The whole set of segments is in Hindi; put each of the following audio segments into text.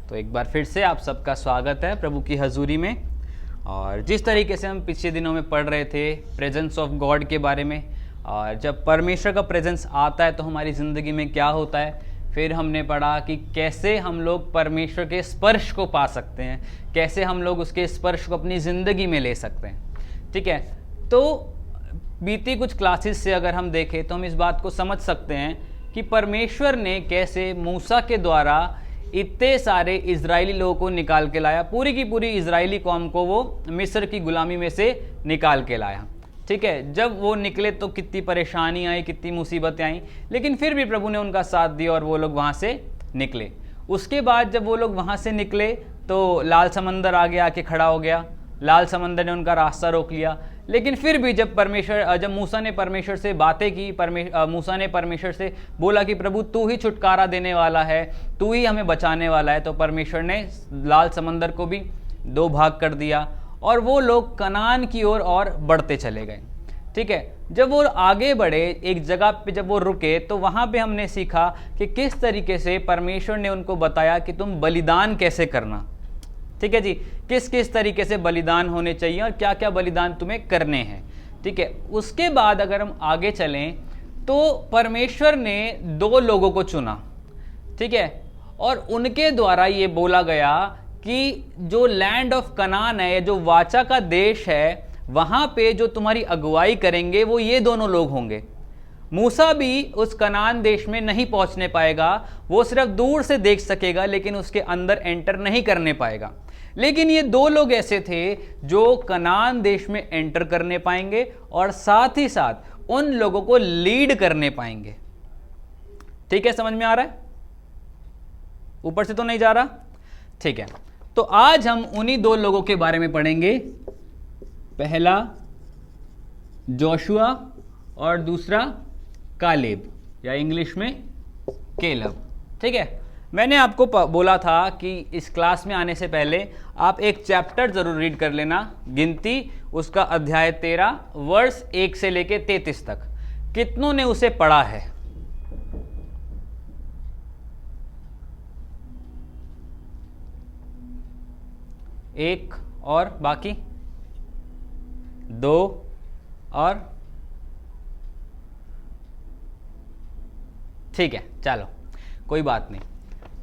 तो एक बार फिर से आप सबका स्वागत है प्रभु की हजूरी में। और जिस तरीके से हम पिछले दिनों में पढ़ रहे थे प्रेजेंस ऑफ गॉड के बारे में, और जब परमेश्वर का प्रेजेंस आता है तो हमारी ज़िंदगी में क्या होता है, फिर हमने पढ़ा कि कैसे हम लोग परमेश्वर के स्पर्श को पा सकते हैं, कैसे हम लोग उसके स्पर्श को अपनी ज़िंदगी में ले सकते हैं। ठीक है, तो बीती कुछ क्लासेस से अगर हम देखें तो हम इस बात को समझ सकते हैं कि परमेश्वर ने कैसे मूसा के द्वारा इतने सारे इजरायली लोगों को निकाल के लाया, पूरी की पूरी इजरायली कौम को वो मिस्र की गुलामी में से निकाल के लाया। ठीक है, जब वो निकले तो कितनी परेशानी आई, कितनी मुसीबतें आई, लेकिन फिर भी प्रभु ने उनका साथ दिया और वो लोग वहाँ से निकले। उसके बाद जब वो लोग वहाँ से निकले तो लाल समंदर आगे आके खड़ा हो गया, लाल समंदर ने उनका रास्ता रोक लिया। लेकिन फिर भी जब मूसा ने परमेश्वर से बातें की, मूसा ने परमेश्वर से बोला कि प्रभु तू ही छुटकारा देने वाला है, तू ही हमें बचाने वाला है, तो परमेश्वर ने लाल समंदर को भी दो भाग कर दिया और वो लोग कनान की ओर और बढ़ते चले गए। ठीक है, जब वो आगे बढ़े एक जगह पे, जब वो रुके तो वहाँ पे हमने सीखा कि किस तरीके से परमेश्वर ने उनको बताया कि तुम बलिदान कैसे करना। ठीक है जी, किस किस तरीके से बलिदान होने चाहिए और क्या क्या बलिदान तुम्हें करने हैं। ठीक है, उसके बाद अगर हम आगे चलें तो परमेश्वर ने दो लोगों को चुना। ठीक है, और उनके द्वारा ये बोला गया कि जो लैंड ऑफ कनान है, जो वाचा का देश है, वहाँ पे जो तुम्हारी अगुवाई करेंगे वो ये दोनों लोग होंगे। मूसा भी उस कनान देश में नहीं पहुंचने पाएगा, वो सिर्फ दूर से देख सकेगा लेकिन उसके अंदर एंटर नहीं करने पाएगा। लेकिन ये दो लोग ऐसे थे जो कनान देश में एंटर करने पाएंगे और साथ ही साथ उन लोगों को लीड करने पाएंगे। ठीक है, समझ में आ रहा है? ऊपर से तो नहीं जा रहा? ठीक है, तो आज हम उन्हीं दो लोगों के बारे में पढ़ेंगे। पहला जोशुआ और दूसरा कालेब, या इंग्लिश में केलब। ठीक है, मैंने आपको बोला था कि इस क्लास में आने से पहले आप एक चैप्टर जरूर रीड कर लेना, गिनती उसका अध्याय 13 वर्ष 1 से लेके 33 तक। कितनों ने उसे पढ़ा है? एक, और बाकी दो, और ठीक है, चलो कोई बात नहीं।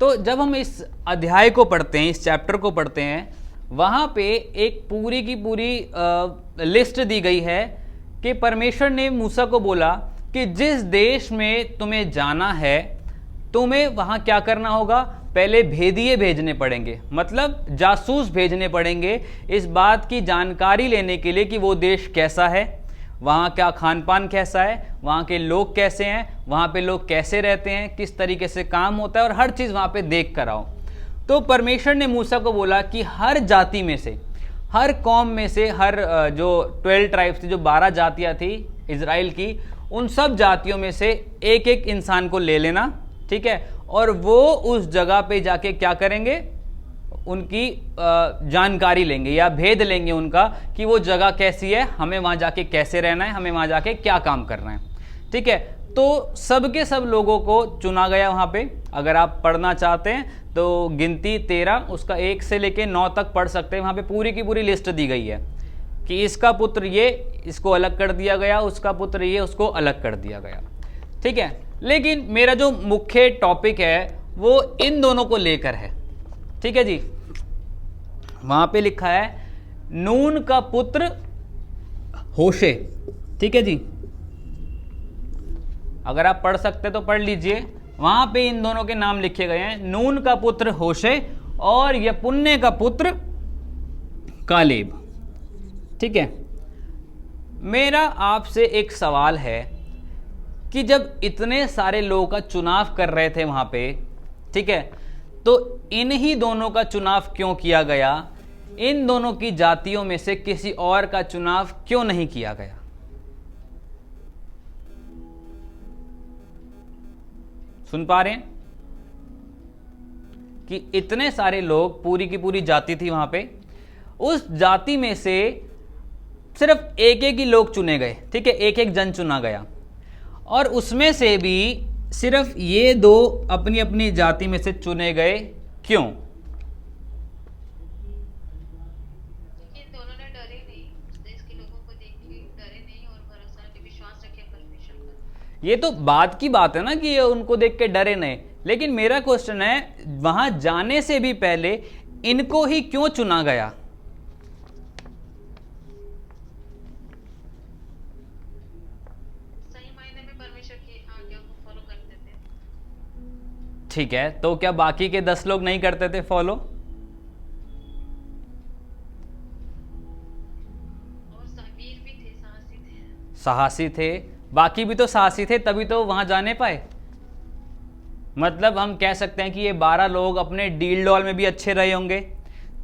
तो जब हम इस अध्याय को पढ़ते हैं, इस चैप्टर को पढ़ते हैं, वहाँ पे एक पूरी की पूरी लिस्ट दी गई है कि परमेश्वर ने मूसा को बोला कि जिस देश में तुम्हें जाना है, तुम्हें वहाँ क्या करना होगा, पहले भेदिए भेजने पड़ेंगे, मतलब जासूस भेजने पड़ेंगे इस बात की जानकारी लेने के लिए कि वो देश कैसा है, वहाँ क्या खान पान कैसा है, वहाँ के लोग कैसे हैं, वहाँ पे लोग कैसे रहते हैं, किस तरीके से काम होता है, और हर चीज़ वहाँ पे देख कर आओ। तो परमेश्वर ने मूसा को बोला कि हर जाति में से, हर कौम में से, हर जो 12 ट्राइब्स थी, जो 12 जातियाँ थी इजराइल की, उन सब जातियों में से एक एक इंसान को ले लेना। ठीक है, और वो उस जगह पे जाके क्या करेंगे, उनकी जानकारी लेंगे या भेद लेंगे उनका कि वो जगह कैसी है, हमें वहाँ जाके कैसे रहना है, हमें वहाँ जाके क्या काम करना है। ठीक है, तो सबके सब लोगों को चुना गया वहाँ पे। अगर आप पढ़ना चाहते हैं तो गिनती 13 उसका 1 से लेके 9 तक पढ़ सकते हैं। वहाँ पे पूरी की पूरी लिस्ट दी गई है कि इसका पुत्र ये, इसको अलग कर दिया गया, उसका पुत्र ये, उसको अलग कर दिया गया। ठीक है, लेकिन मेरा जो मुख्य टॉपिक है वो इन दोनों को लेकर है। ठीक है जी, वहां पे लिखा है नून का पुत्र होशे। ठीक है जी, अगर आप पढ़ सकते तो पढ़ लीजिए, वहां पे इन दोनों के नाम लिखे गए हैं, नून का पुत्र होशे और यपुन्ने का पुत्र कालेब। ठीक है, मेरा आपसे एक सवाल है कि जब इतने सारे लोगों का चुनाव कर रहे थे वहां पे, ठीक है, तो इन्हीं दोनों का चुनाव क्यों किया गया? इन दोनों की जातियों में से किसी और का चुनाव क्यों नहीं किया गया? सुन पा रहे हैं कि इतने सारे लोग, पूरी की पूरी जाति थी वहां पे, उस जाति में से सिर्फ एक एक ही लोग चुने गए। ठीक है, एक एक जन चुना गया, और उसमें से भी सिर्फ ये दो अपनी अपनी जाति में से चुने गए। क्यों? ये तो बाद की बात है ना कि ये उनको देख के डरे नहीं, लेकिन मेरा क्वेश्चन है वहां जाने से भी पहले इनको ही क्यों चुना गया? सही मायने में परमेश्वर की आज्ञा को फॉलो करते थे। ठीक है, तो क्या बाकी के 10 लोग नहीं करते थे फॉलो? और वीर भी थे, साहसी थे। साहसी थे, बाकी भी तो साहसी थे, तभी तो वहां जाने पाए। मतलब हम कह सकते हैं कि ये 12 लोग अपने डील डॉल में भी अच्छे रहे होंगे,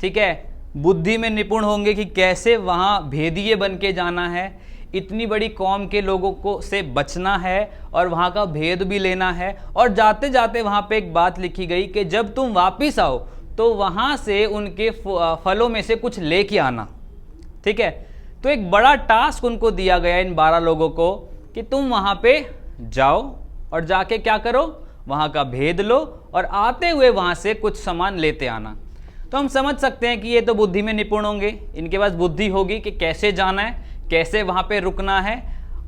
ठीक है, बुद्धि में निपुण होंगे कि कैसे वहाँ भेदिए बन के जाना है, इतनी बड़ी कौम के लोगों को से बचना है और वहाँ का भेद भी लेना है। और जाते जाते वहाँ पे एक बात लिखी गई कि जब तुम वापिस आओ तो वहाँ से उनके फलों में से कुछ लेके आना, ठीक है। तो एक बड़ा टास्क उनको दिया गया इन 12 लोगों को कि तुम वहाँ पे जाओ और जाके क्या करो, वहाँ का भेद लो और आते हुए वहाँ से कुछ सामान लेते आना। तो हम समझ सकते हैं कि ये तो बुद्धि में निपुण होंगे, इनके पास बुद्धि होगी कि कैसे जाना है, कैसे वहाँ पे रुकना है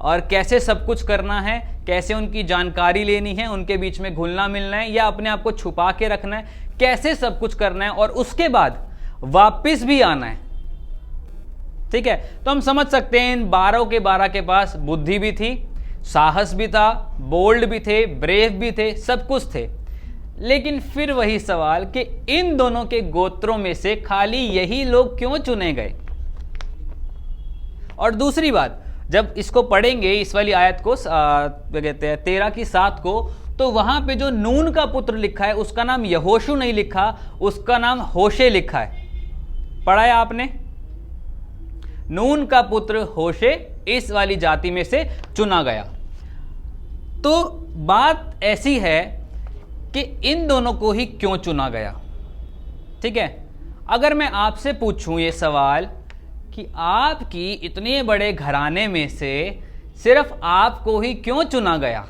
और कैसे सब कुछ करना है, कैसे उनकी जानकारी लेनी है, उनके बीच में घुलना मिलना है या अपने आप को छुपा के रखना है, कैसे सब कुछ करना है और उसके बाद वापिस भी आना है, ठीक है। तो हम समझ सकते हैं इन 12 के 12 के पास बुद्धि भी थी, साहस भी था, बोल्ड भी थे, ब्रेव भी थे, सब कुछ थे। लेकिन फिर वही सवाल कि इन दोनों के गोत्रों में से खाली यही लोग क्यों चुने गए? और दूसरी बात, जब इसको पढ़ेंगे इस वाली आयत को कहते हैं 13 की 7 को, तो वहां पे जो नून का पुत्र लिखा है उसका नाम यहोशू नहीं लिखा, उसका नाम होशे लिखा है। पढ़ा है आपने? नून का पुत्र होशे इस वाली जाति में से चुना गया। तो बात ऐसी है कि इन दोनों को ही क्यों चुना गया, ठीक है। अगर मैं आपसे पूछूं ये सवाल कि आपकी इतने बड़े घराने में से सिर्फ आपको ही क्यों चुना गया,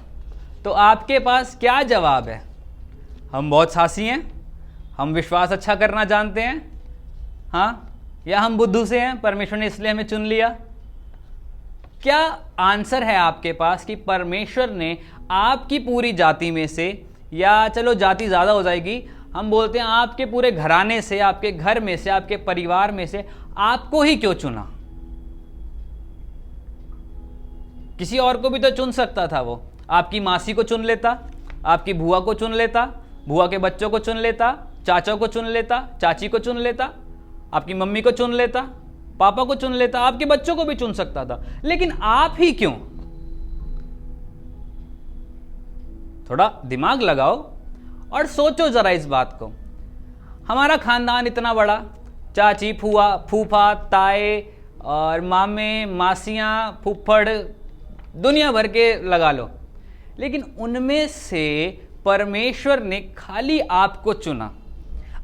तो आपके पास क्या जवाब है? हम बहुत साहसी हैं, हम विश्वास अच्छा करना जानते हैं, हाँ, या हम बुद्धू से हैं, परमेश्वर ने इसलिए हमें चुन लिया? क्या आंसर है आपके पास कि परमेश्वर ने आपकी पूरी जाति में से, या चलो जाति ज़्यादा हो जाएगी, हम बोलते हैं आपके पूरे घराने से, आपके घर में से, आपके परिवार में से आपको ही क्यों चुना? किसी और को भी तो चुन सकता था, वो आपकी मासी को चुन लेता, आपकी बुआ को चुन लेता, बुआ के बच्चों को चुन लेता, चाचा को चुन लेता, चाची को चुन लेता, आपकी मम्मी को चुन लेता, पापा को चुन लेता, आपके बच्चों को भी चुन सकता था, लेकिन आप ही क्यों? थोड़ा दिमाग लगाओ और सोचो जरा इस बात को। हमारा खानदान इतना बड़ा, चाची, फूआ, फूफा, ताए और मामे, मासियां, फूफड़, दुनिया भर के लगा लो, लेकिन उनमें से परमेश्वर ने खाली आपको चुना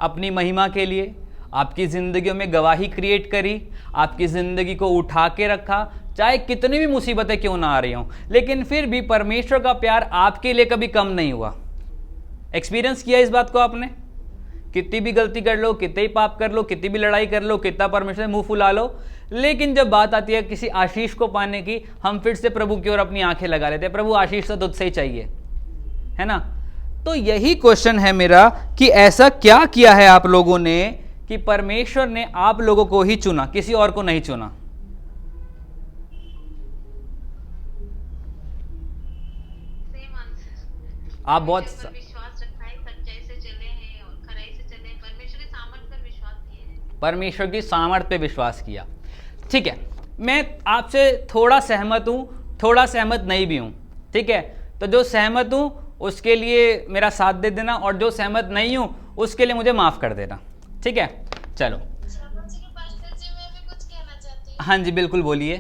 अपनी महिमा के लिए, आपकी जिंदगियों में गवाही क्रिएट करी, आपकी जिंदगी को उठा के रखा, चाहे कितनी भी मुसीबतें क्यों ना आ रही हों, लेकिन फिर भी परमेश्वर का प्यार आपके लिए कभी कम नहीं हुआ। एक्सपीरियंस किया इस बात को आपने? कितनी भी गलती कर लो, कितने ही पाप कर लो, कितनी भी लड़ाई कर लो, कितना परमेश्वर से मुंह फुला लो, लेकिन जब बात आती है किसी आशीष को पाने की, हम फिर से प्रभु की ओर अपनी आंखें लगा लेते हैं, प्रभु आशीष तो तुझसे ही चाहिए, है ना। तो यही क्वेश्चन है मेरा कि ऐसा क्या किया है आप लोगों ने कि परमेश्वर ने आप लोगों को ही चुना, किसी और को नहीं चुना? आप बहुत विश्वास रखा है, सच्चाई से चले हैं और खराई से चले हैं, परमेश्वर की सामर्थ पर विश्वास किए हैं। परमेश्वर की सामर्थ पे विश्वास किया, ठीक है। मैं आपसे थोड़ा सहमत हूं, थोड़ा सहमत नहीं भी हूं, ठीक है। तो जो सहमत हूं उसके लिए मेरा साथ दे देना, और जो सहमत नहीं हूं उसके लिए मुझे माफ कर देना, ठीक है। चलो, पास्टर जी, मैं भी कुछ कहना चाहती हूँ। हाँ जी, बिल्कुल बोलिए।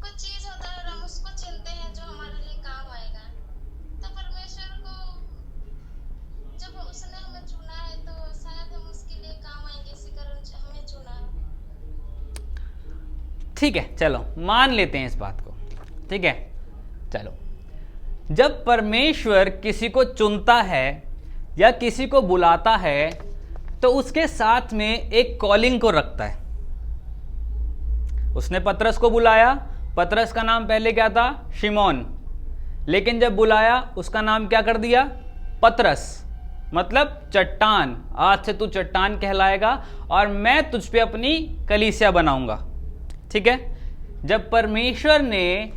कुछ चीज होता है और हम उसको चुनते हैं जो हमारे लिए काम आएगा, तो परमेश्वर को जब उसने हमें चुना है तो शायद हम उसके लिए काम आएंगे, इसी कारण हमें चुना है। ठीक है, चलो मान लेते हैं इस बात को, ठीक है। चलो, जब परमेश्वर किसी को चुनता है या किसी को बुलाता है तो उसके साथ में एक कॉलिंग को रखता है। उसने पतरस को बुलाया, पतरस का नाम पहले क्या था? शिमोन, लेकिन जब बुलाया उसका नाम क्या कर दिया? पतरस, मतलब चट्टान। आज से तू चट्टान कहलाएगा और मैं तुझ पे अपनी कलीसिया बनाऊंगा। ठीक है। जब परमेश्वर ने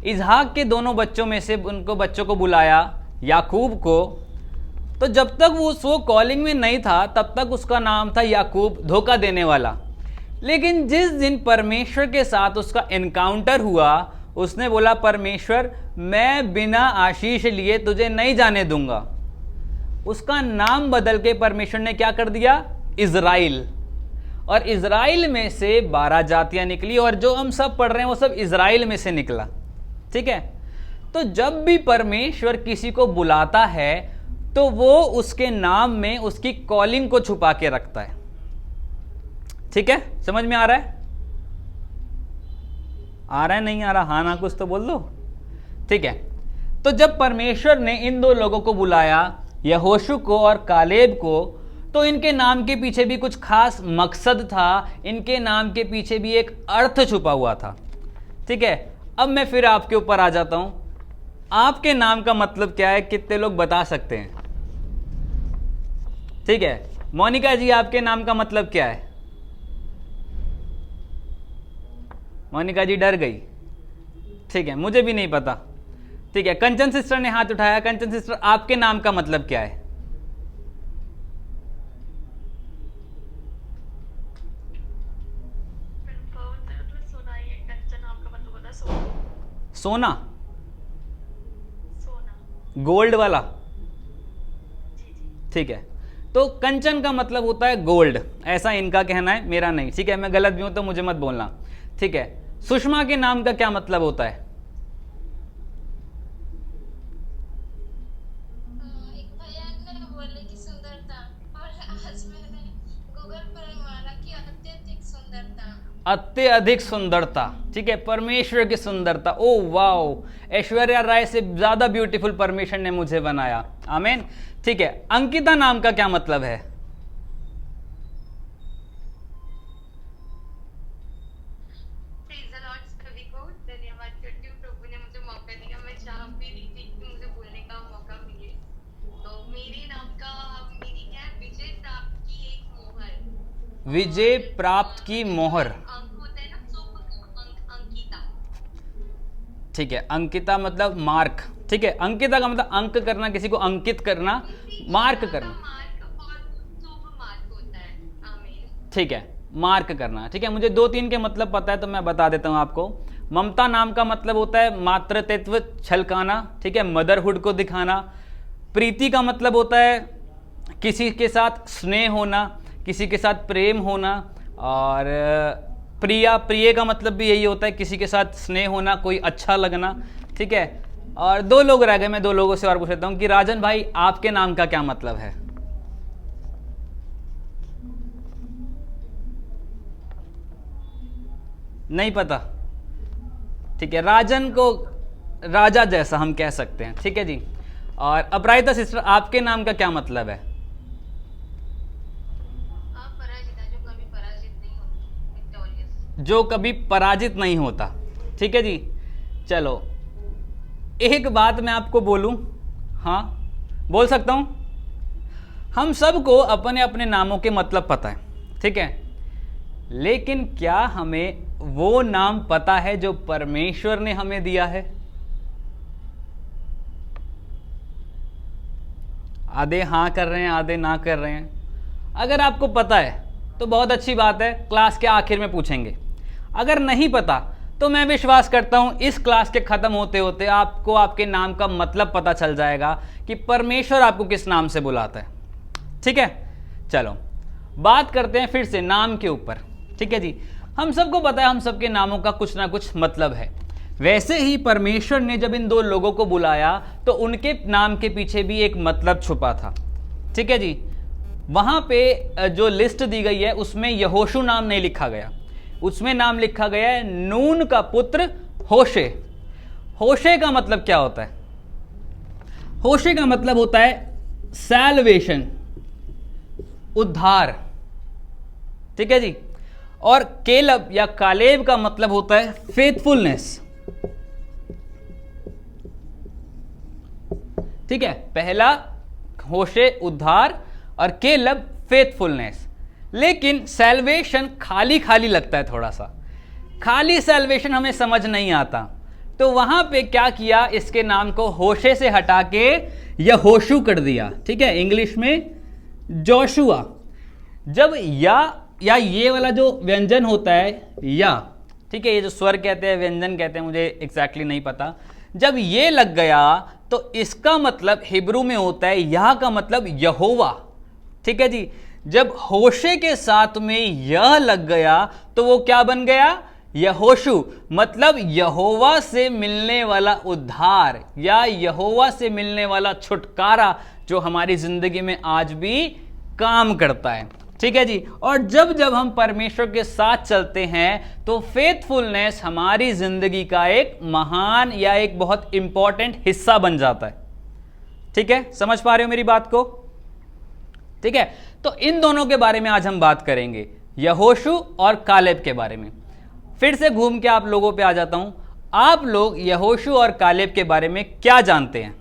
इसहाक के दोनों बच्चों में से उनको बच्चों को बुलाया, याकूब को, तो जब तक वो कॉलिंग में नहीं था तब तक उसका नाम था याकूब, धोखा देने वाला। लेकिन जिस दिन परमेश्वर के साथ उसका एनकाउंटर हुआ, उसने बोला, परमेश्वर मैं बिना आशीष लिए तुझे नहीं जाने दूंगा। उसका नाम बदल के परमेश्वर ने क्या कर दिया? इज़राइल। और इज़राइल में से 12 जातियां निकली, और जो हम सब पढ़ रहे हैं वो सब इज़राइल में से निकला। ठीक है। तो जब भी परमेश्वर किसी को बुलाता है तो वो उसके नाम में उसकी कॉलिंग को छुपा के रखता है। ठीक है, समझ में आ रहा है? आ रहा है, नहीं आ रहा? हाँ ना कुछ तो बोल दो। ठीक है। तो जब परमेश्वर ने इन दो लोगों को बुलाया, यहोशू को और कालेब को, तो इनके नाम के पीछे भी कुछ खास मकसद था, इनके नाम के पीछे भी एक अर्थ छुपा हुआ था। ठीक है। अब मैं फिर आपके ऊपर आ जाता हूं। आपके नाम का मतलब क्या है? कितने लोग बता सकते हैं? ठीक है, मोनिका जी, आपके नाम का मतलब क्या है? मोनिका जी डर गई। ठीक है, मुझे भी नहीं पता। ठीक है, कंचन सिस्टर ने हाथ उठाया। कंचन सिस्टर, आपके नाम का मतलब क्या है? सोना? गोल्ड वाला? ठीक है। तो कंचन का मतलब होता है गोल्ड, ऐसा इनका कहना है, मेरा नहीं। ठीक है, मैं गलत भी हूं तो मुझे मत बोलना। ठीक है। सुषमा के नाम का क्या मतलब होता है? एक भैया ने बोले कि सुंदरता, और आज मैंने गूगल पर मारा कि अत्यधिक सुंदरता। अत्यधिक सुंदरता। ठीक है, परमेश्वर की सुंदरता। ओ वाओ, ऐश्वर्या राय से ज्यादा ब्यूटीफुल परमेश्वर ने मुझे बनाया। आमीन। ठीक है। अंकिता नाम का क्या मतलब है? प्रेज़ द लॉर्ड सभी को। धन्यवाद करती हूँ, प्रभु ने मुझे मौका दिया। मैं चाह भी रही थी कि मुझे बोलने का मौका मिले। तो मेरे नाम का मेरी क्या है? विजय प्राप्त की एक मोहर। विजय प्राप्त की मोहर। अंक होता है ना, शुभ अंक, अंकिता। ठीक है, अंकिता मतलब मार्क। ठीक है, अंकिता का मतलब अंक करना, किसी को अंकित करना, मार्क करना। मार्क और शुभ मार्क होता है। आमीन। ठीक है, मार्क करना। ठीक है, मुझे 2-3 के मतलब पता है तो मैं बता देता हूं आपको। ममता नाम का मतलब होता है मातृत्व छलकाना। ठीक है, मदरहुड को दिखाना। प्रीति का मतलब होता है किसी के साथ स्नेह होना, किसी के साथ प्रेम होना। और प्रिया, प्रिय का मतलब भी यही होता है, किसी के साथ स्नेह होना, कोई अच्छा लगना। ठीक है। और 2 लोग रह गए, मैं 2 लोगों से और पूछ लेता हूं कि राजन भाई, आपके नाम का क्या मतलब है? नहीं पता? ठीक है, राजन को राजा जैसा हम कह सकते हैं। ठीक है जी। और अपराजिता सिस्टर, आपके नाम का क्या मतलब है? अपराजिता, जो कभी पराजित नहीं होती, विक्टोरियस। जो कभी पराजित नहीं होता। ठीक है जी। चलो, एक बात मैं आपको बोलूं। हाँ, बोल सकता हूं? हम सबको अपने अपने नामों के मतलब पता है। ठीक है, लेकिन क्या हमें वो नाम पता है जो परमेश्वर ने हमें दिया है? आधे हाँ कर रहे हैं, आधे ना कर रहे हैं। अगर आपको पता है तो बहुत अच्छी बात है, क्लास के आखिर में पूछेंगे। अगर नहीं पता तो मैं विश्वास करता हूं इस क्लास के खत्म होते होते आपको आपके नाम का मतलब पता चल जाएगा कि परमेश्वर आपको किस नाम से बुलाता है। ठीक है, चलो बात करते हैं फिर से नाम के ऊपर। ठीक है जी, हम सबको पता है हम सबके नामों का कुछ ना कुछ मतलब है। वैसे ही परमेश्वर ने जब इन 2 लोगों को बुलाया तो उनके नाम के पीछे भी एक मतलब छुपा था। ठीक है जी। वहां पे जो लिस्ट दी गई है उसमें यहोशू नाम नहीं लिखा गया, उसमें नाम लिखा गया है नून का पुत्र होशे। होशे का मतलब क्या होता है? होशे का मतलब होता है सैल्वेशन, उद्धार। ठीक है जी। और केलब या कालेब का मतलब होता है फेथफुलनेस, ठीक है, पहला होशे उद्धार और केलब फेथफुलनेस। लेकिन सैल्वेशन खाली खाली लगता है, थोड़ा सा खाली सैल्वेशन हमें समझ नहीं आता। तो वहां पे क्या किया, इसके नाम को होशे से हटा के यहोशू कर दिया। ठीक है, इंग्लिश में जोशुआ। जब या ये वाला जो व्यंजन होता है या, ठीक है, ये जो स्वर कहते हैं व्यंजन कहते हैं, मुझे एग्जैक्टली नहीं पता, जब ये लग गया तो इसका मतलब हिब्रू में होता है, यह का मतलब यहोवा। ठीक है जी, जब होशे के साथ में यह लग गया तो वो क्या बन गया, यहोशू, मतलब यहोवा से मिलने वाला उद्धार या यहोवा से मिलने वाला छुटकारा जो हमारी जिंदगी में आज भी काम करता है। ठीक है जी, और जब जब हम परमेश्वर के साथ चलते हैं तो फेथफुलनेस हमारी जिंदगी का एक महान या एक बहुत इंपॉर्टेंट हिस्सा बन जाता है। ठीक है, समझ पा रहे हो मेरी बात को? ठीक है, तो इन दोनों के बारे में आज हम बात करेंगे, यहोशू और कालेब के बारे में। फिर से घूम के आप लोगों पे आ जाता हूं, आप लोग यहोशू और कालेब के बारे में क्या जानते हैं?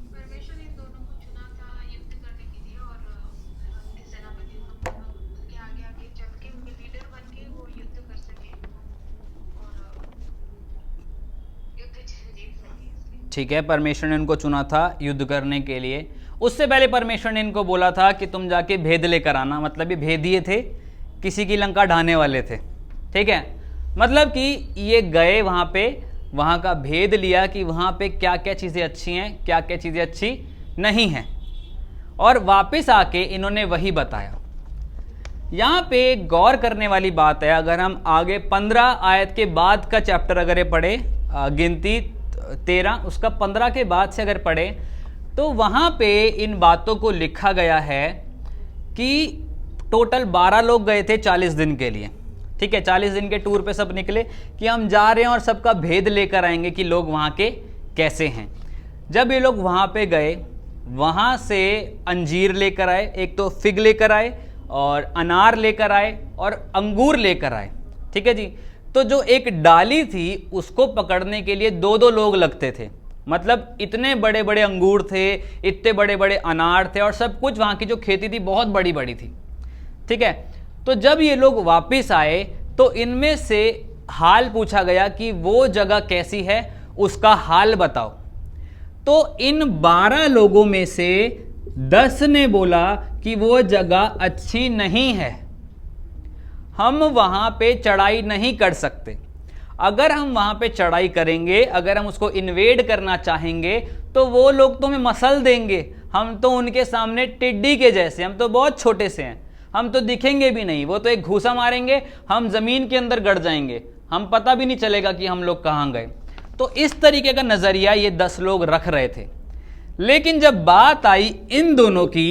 परमेश्वर इन दोनों को चुना था युद्ध करने के लिए और अपने सेनापति के आगे आगे चल के उनके लीडर बन के वो युद्ध कर सके और युद्ध जीत सके, इसलिए। ठीक है, परमेश्वर ने उनको चुना था युद्ध करने के लिए। उससे पहले परमेश्वर ने इनको बोला था कि तुम जाके भेद लेकर आना, मतलब ये भेदिए थे, किसी की लंका ढाने वाले थे। ठीक है, मतलब कि ये गए वहाँ पे, वहाँ का भेद लिया कि वहाँ पे क्या क्या चीज़ें अच्छी हैं, क्या क्या चीज़ें अच्छी नहीं हैं, और वापस आके इन्होंने वही बताया। यहाँ पे गौर करने वाली बात है, अगर हम आगे 15 आयत के बाद का चैप्टर अगर ये पढ़े, गिनती 13 उसका 15 के बाद से अगर पढ़े तो वहाँ पे इन बातों को लिखा गया है कि टोटल 12 लोग गए थे 40 दिन के लिए। ठीक है, 40 दिन के टूर पे सब निकले कि हम जा रहे हैं और सबका भेद लेकर आएंगे कि लोग वहाँ के कैसे हैं। जब ये लोग वहाँ पे गए, वहाँ से अंजीर लेकर आए, एक तो फिग लेकर आए और अनार लेकर आए और अंगूर लेकर आए। ठीक है जी, तो जो एक डाली थी उसको पकड़ने के लिए 2-2 लोग लगते थे, मतलब इतने बड़े बड़े अंगूर थे, इतने बड़े बड़े अनार थे और सब कुछ, वहाँ की जो खेती थी बहुत बड़ी बड़ी थी। ठीक है, तो जब ये लोग वापस आए तो इनमें से हाल पूछा गया कि वो जगह कैसी है, उसका हाल बताओ। तो इन 12 लोगों में से 10 ने बोला कि वो जगह अच्छी नहीं है, हम वहाँ पे चढ़ाई नहीं कर सकते। अगर हम वहाँ पे चढ़ाई करेंगे, अगर हम उसको इन्वेड करना चाहेंगे तो वो लोग तो हमें मसल देंगे, हम तो उनके सामने टिड्डी के जैसे, हम तो बहुत छोटे से हैं, हम तो दिखेंगे भी नहीं, वो तो एक घूसा मारेंगे, हम ज़मीन के अंदर गड़ जाएंगे, हम पता भी नहीं चलेगा कि हम लोग कहाँ गए। तो इस तरीके का नज़रिया ये 10 लोग रख रहे थे। लेकिन जब बात आई इन दोनों की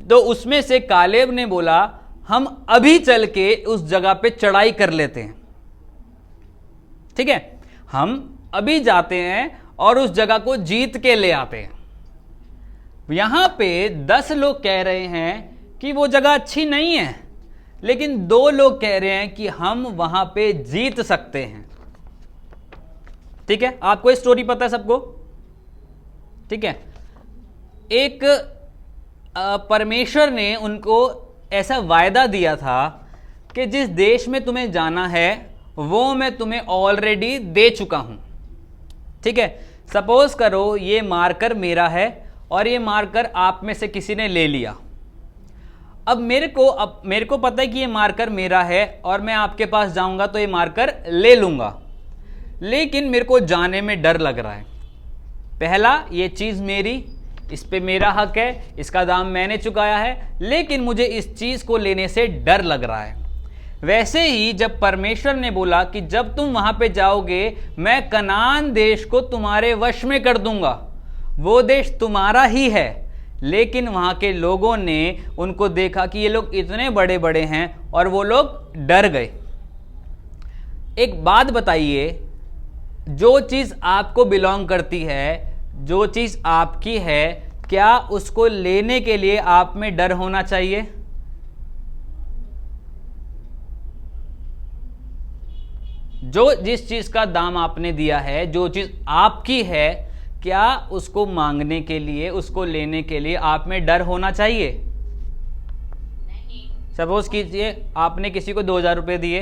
तो उसमें से कालेब ने बोला हम अभी चल के उस जगह पे चढ़ाई कर लेते हैं। ठीक है, हम अभी जाते हैं और उस जगह को जीत के ले आते हैं। यहां पे 10 लोग कह रहे हैं कि वो जगह अच्छी नहीं है, लेकिन 2 लोग कह रहे हैं कि हम वहां पे जीत सकते हैं। ठीक है, आपको ये स्टोरी पता है सबको? ठीक है, एक परमेश्वर ने उनको ऐसा वायदा दिया था कि जिस देश में तुम्हें जाना है वो मैं तुम्हें ऑलरेडी दे चुका हूं। ठीक है, सपोज करो ये मार्कर मेरा है और ये मार्कर आप में से किसी ने ले लिया। अब मेरे को पता है कि ये मार्कर मेरा है और मैं आपके पास जाऊंगा तो ये मार्कर ले लूंगा, लेकिन मेरे को जाने में डर लग रहा है। पहला, ये चीज़ मेरी, इस पे मेरा हक है, इसका दाम मैंने चुकाया है, लेकिन मुझे इस चीज़ को लेने से डर लग रहा है। वैसे ही जब परमेश्वर ने बोला कि जब तुम वहाँ पे जाओगे मैं कनान देश को तुम्हारे वश में कर दूंगा, वो देश तुम्हारा ही है, लेकिन वहाँ के लोगों ने उनको देखा कि ये लोग इतने बड़े बड़े हैं और वो लोग डर गए। एक बात बताइए, जो चीज़ आपको बिलोंग करती है, जो चीज़ आपकी है, क्या उसको लेने के लिए आप में डर होना चाहिए? जो जिस चीज का दाम आपने दिया है, जो चीज आपकी है, क्या उसको मांगने के लिए, उसको लेने के लिए आप में डर होना चाहिए? नहीं। सपोज कीजिए आपने किसी को 2000 रुपये दिए,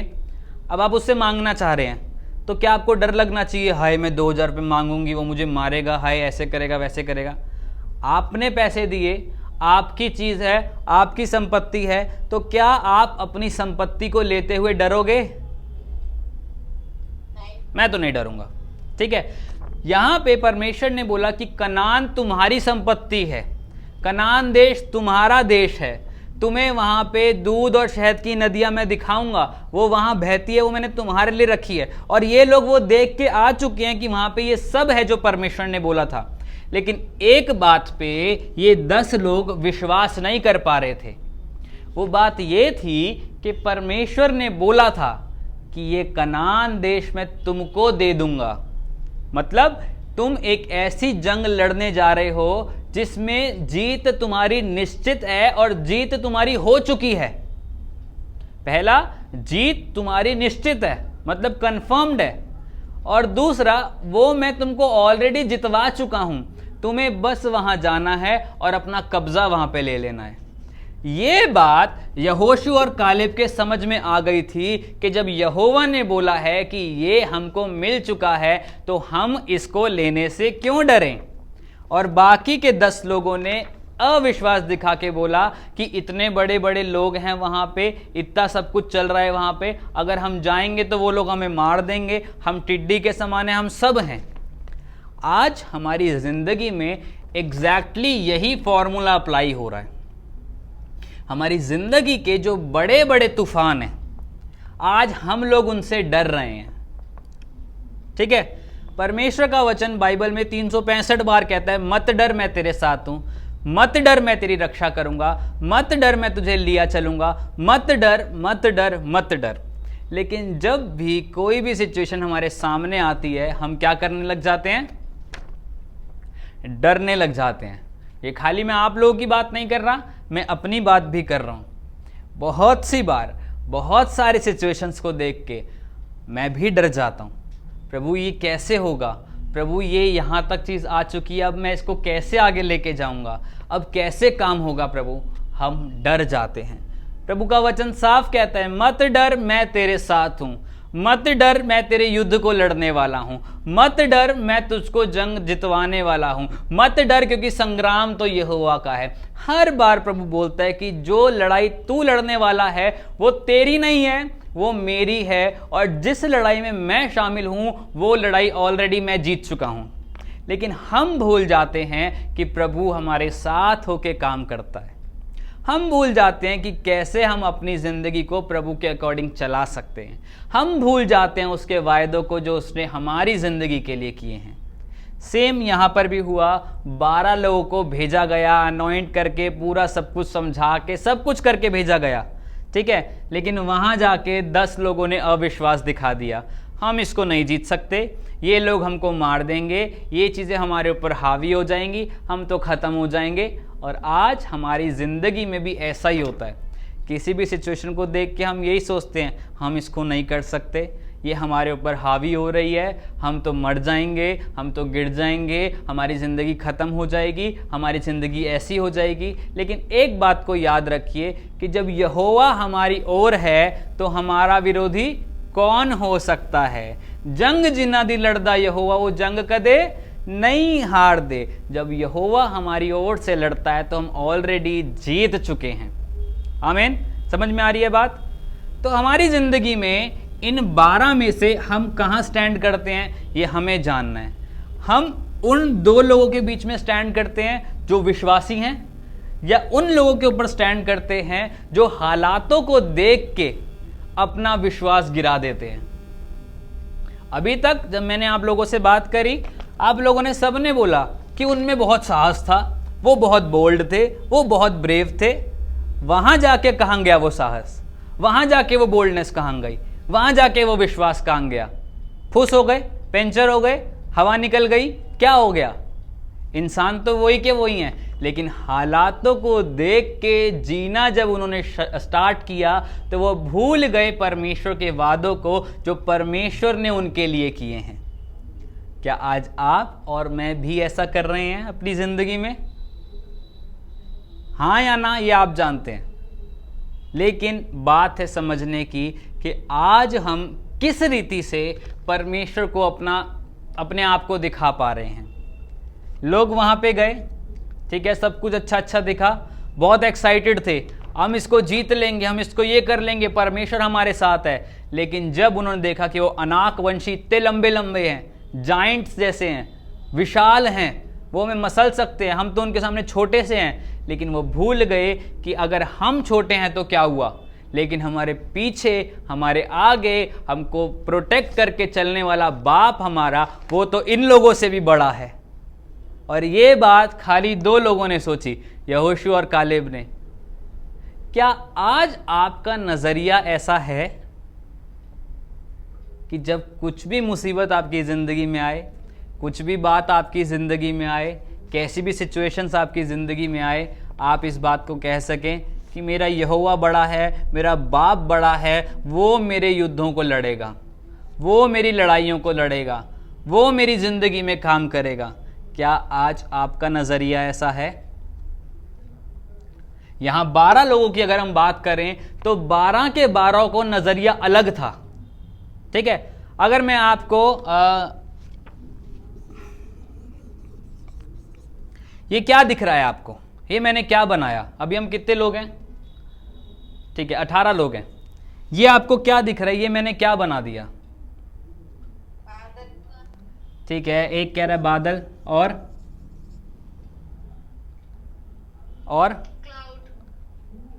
अब आप उससे मांगना चाह रहे हैं, तो क्या आपको डर लगना चाहिए, हाय मैं 2000 रुपये मांगूंगी वो मुझे मारेगा, हाय ऐसे करेगा वैसे करेगा? आपने पैसे दिए, आपकी चीज है, आपकी संपत्ति है, तो क्या आप अपनी संपत्ति को लेते हुए डरोगे? नहीं। मैं तो नहीं डरूंगा। ठीक है, यहां पे परमेश्वर ने बोला कि कनान तुम्हारी संपत्ति है, कनान देश तुम्हारा देश है, तुम्हें वहां पे दूध और शहद की नदियां मैं दिखाऊंगा, वो वहां बहती है, वो मैंने तुम्हारे लिए रखी है। और ये लोग वो देख के आ चुके हैं कि वहां पे ये सब है जो परमेश्वर ने बोला था। लेकिन एक बात पे ये 10 लोग विश्वास नहीं कर पा रहे थे। वो बात ये थी कि परमेश्वर ने बोला था कि ये कनान देश मैं तुमको दे दूंगा। मतलब तुम एक ऐसी जंग लड़ने जा रहे हो जिसमें जीत तुम्हारी निश्चित है और जीत तुम्हारी हो चुकी है। पहला, जीत तुम्हारी निश्चित है, मतलब कंफर्म्ड है। और दूसरा, वो मैं तुमको ऑलरेडी जितवा चुका हूं, तुम्हें बस वहां जाना है और अपना कब्जा वहां पे ले लेना है। ये बात यहोशू और कालेब के समझ में आ गई थी कि जब यहोवा ने बोला है कि ये हमको मिल चुका है तो हम इसको लेने से क्यों डरें। और बाकी के 10 लोगों ने अविश्वास दिखा के बोला कि इतने बड़े बड़े लोग हैं वहां पे, इतना सब कुछ चल रहा है वहां पे, अगर हम जाएंगे तो वो लोग हमें मार देंगे, हम टिड्डी के समान हैं, हम सब हैं। आज हमारी जिंदगी में एग्जैक्टली यही फॉर्मूला अप्लाई हो रहा है। हमारी जिंदगी के जो बड़े बड़े तूफान हैं, आज हम लोग उनसे डर रहे हैं। ठीक है, परमेश्वर का वचन बाइबल में 365 बार कहता है, मत डर मैं तेरे साथ हूं, मत डर मैं तेरी रक्षा करूंगा, मत डर मैं तुझे लिया चलूंगा, मत डर मत डर मत डर। लेकिन जब भी कोई भी सिचुएशन हमारे सामने आती है, हम क्या करने लग जाते हैं? डरने लग जाते हैं। ये खाली मैं आप लोगों की बात नहीं कर रहा, मैं अपनी बात भी कर रहा हूं। बहुत सी बार, बहुत सारे सिचुएशंस को देख के मैं भी डर जाता हूं। प्रभु ये कैसे होगा, प्रभु ये यहाँ तक चीज़ आ चुकी है, अब मैं इसको कैसे आगे लेके जाऊंगा, अब कैसे काम होगा प्रभु। हम डर जाते हैं। प्रभु का वचन साफ कहता है, मत डर मैं तेरे साथ हूं, मत डर मैं तेरे युद्ध को लड़ने वाला हूं, मत डर मैं तुझको जंग जितवाने वाला हूं, मत डर क्योंकि संग्राम तो यहोवा का है। हर बार प्रभु बोलता है कि जो लड़ाई तू लड़ने वाला है वो तेरी नहीं है, वो मेरी है, और जिस लड़ाई में मैं शामिल हूं वो लड़ाई ऑलरेडी मैं जीत चुका हूं। लेकिन हम भूल जाते हैं कि प्रभु हमारे साथ होके काम करता है। हम भूल जाते हैं कि कैसे हम अपनी जिंदगी को प्रभु के अकॉर्डिंग चला सकते हैं। हम भूल जाते हैं उसके वायदों को जो उसने हमारी जिंदगी के लिए किए हैं। सेम यहाँ पर भी हुआ, 12 लोगों को भेजा गया, अनॉइंट करके, पूरा सब कुछ समझा के, सब कुछ करके भेजा गया। ठीक है, लेकिन वहां जाके 10 लोगों ने अविश्वास दिखा दिया। हम इसको नहीं जीत सकते, ये लोग हमको मार देंगे, ये चीज़ें हमारे ऊपर हावी हो जाएंगी, हम तो ख़त्म हो जाएंगे। और आज हमारी ज़िंदगी में भी ऐसा ही होता है। किसी भी सिचुएशन को देख के हम यही सोचते हैं, हम इसको नहीं कर सकते, ये हमारे ऊपर हावी हो रही है, हम तो मर जाएंगे, हम तो गिर जाएंगे, हमारी ज़िंदगी ख़त्म हो जाएगी, हमारी ज़िंदगी ऐसी हो जाएगी। लेकिन एक बात को याद रखिए कि जब यहोवा हमारी ओर है तो हमारा विरोधी कौन हो सकता है। जंग जिन्ना दी लड़दा यहोवा, वो जंग कदे नहीं हार दे। जब यहोवा हमारी ओर से लड़ता है तो हम ऑलरेडी जीत चुके हैं। आमीन, समझ में आ रही है बात? तो हमारी ज़िंदगी में इन 12 में से हम कहाँ स्टैंड करते हैं ये हमें जानना है। हम उन 2 लोगों के बीच में स्टैंड करते हैं जो विश्वासी हैं, या उन लोगों के ऊपर स्टैंड करते हैं जो हालातों को देख के अपना विश्वास गिरा देते हैं। अभी तक जब मैंने आप लोगों से बात करी, आप लोगों ने सबने बोला कि उनमें बहुत साहस था, वो बहुत बोल्ड थे, वो बहुत ब्रेव थे। वहां जाके कहाँ गया वो साहस? वहां जाके वो बोल्डनेस कहाँ गई? वहां जाके वो विश्वास कहाँ गया? फुस हो गए, पंचर हो गए, हवा निकल गई, क्या हो गया? इंसान तो वही के वही हैं, लेकिन हालातों को देख के जीना जब उन्होंने स्टार्ट किया तो वो भूल गए परमेश्वर के वादों को जो परमेश्वर ने उनके लिए किए हैं। क्या आज आप और मैं भी ऐसा कर रहे हैं अपनी जिंदगी में? हाँ या ना ये आप जानते हैं, लेकिन बात है समझने की कि आज हम किस रीति से परमेश्वर को अपने आप को दिखा पा रहे हैं। लोग वहाँ पे गए, ठीक है, सब कुछ अच्छा अच्छा दिखा, बहुत एक्साइटेड थे, हम इसको जीत लेंगे, हम इसको ये कर लेंगे, परमेश्वर हमारे साथ है। लेकिन जब उन्होंने देखा कि वो अनाक वंशी इतने लंबे लंबे हैं, जाइंट्स जैसे हैं, विशाल हैं, वो हमें मसल सकते हैं, हम तो उनके सामने छोटे से हैं, लेकिन वो भूल गए कि अगर हम छोटे हैं तो क्या हुआ, लेकिन हमारे पीछे, हमारे आगे हमको प्रोटेक्ट करके चलने वाला बाप हमारा, वो तो इन लोगों से भी बड़ा है। और ये बात खाली दो लोगों ने सोची, यहोशू और कालेब ने। क्या आज आपका नजरिया ऐसा है कि जब कुछ भी मुसीबत आपकी ज़िंदगी में आए, कुछ भी बात आपकी ज़िंदगी में आए, कैसी भी सिचुएशंस आपकी ज़िंदगी में आए, आप इस बात को कह सकें कि मेरा यहोवा बड़ा है, मेरा बाप बड़ा है, वो मेरे युद्धों को लड़ेगा, वो मेरी लड़ाइयों को लड़ेगा, वो मेरी ज़िंदगी में काम करेगा? क्या आज आपका नज़रिया ऐसा है? यहां 12 लोगों की अगर हम बात करें तो 12 के 12 को नज़रिया अलग था, ठीक है। अगर मैं आपको ये क्या दिख रहा है आपको, ये मैंने क्या बनाया, अभी हम कितने लोग हैं, ठीक है 18 लोग हैं, ये आपको क्या दिख रहा है, ये मैंने क्या बना दिया, ठीक है। एक कह रहा है बादल, और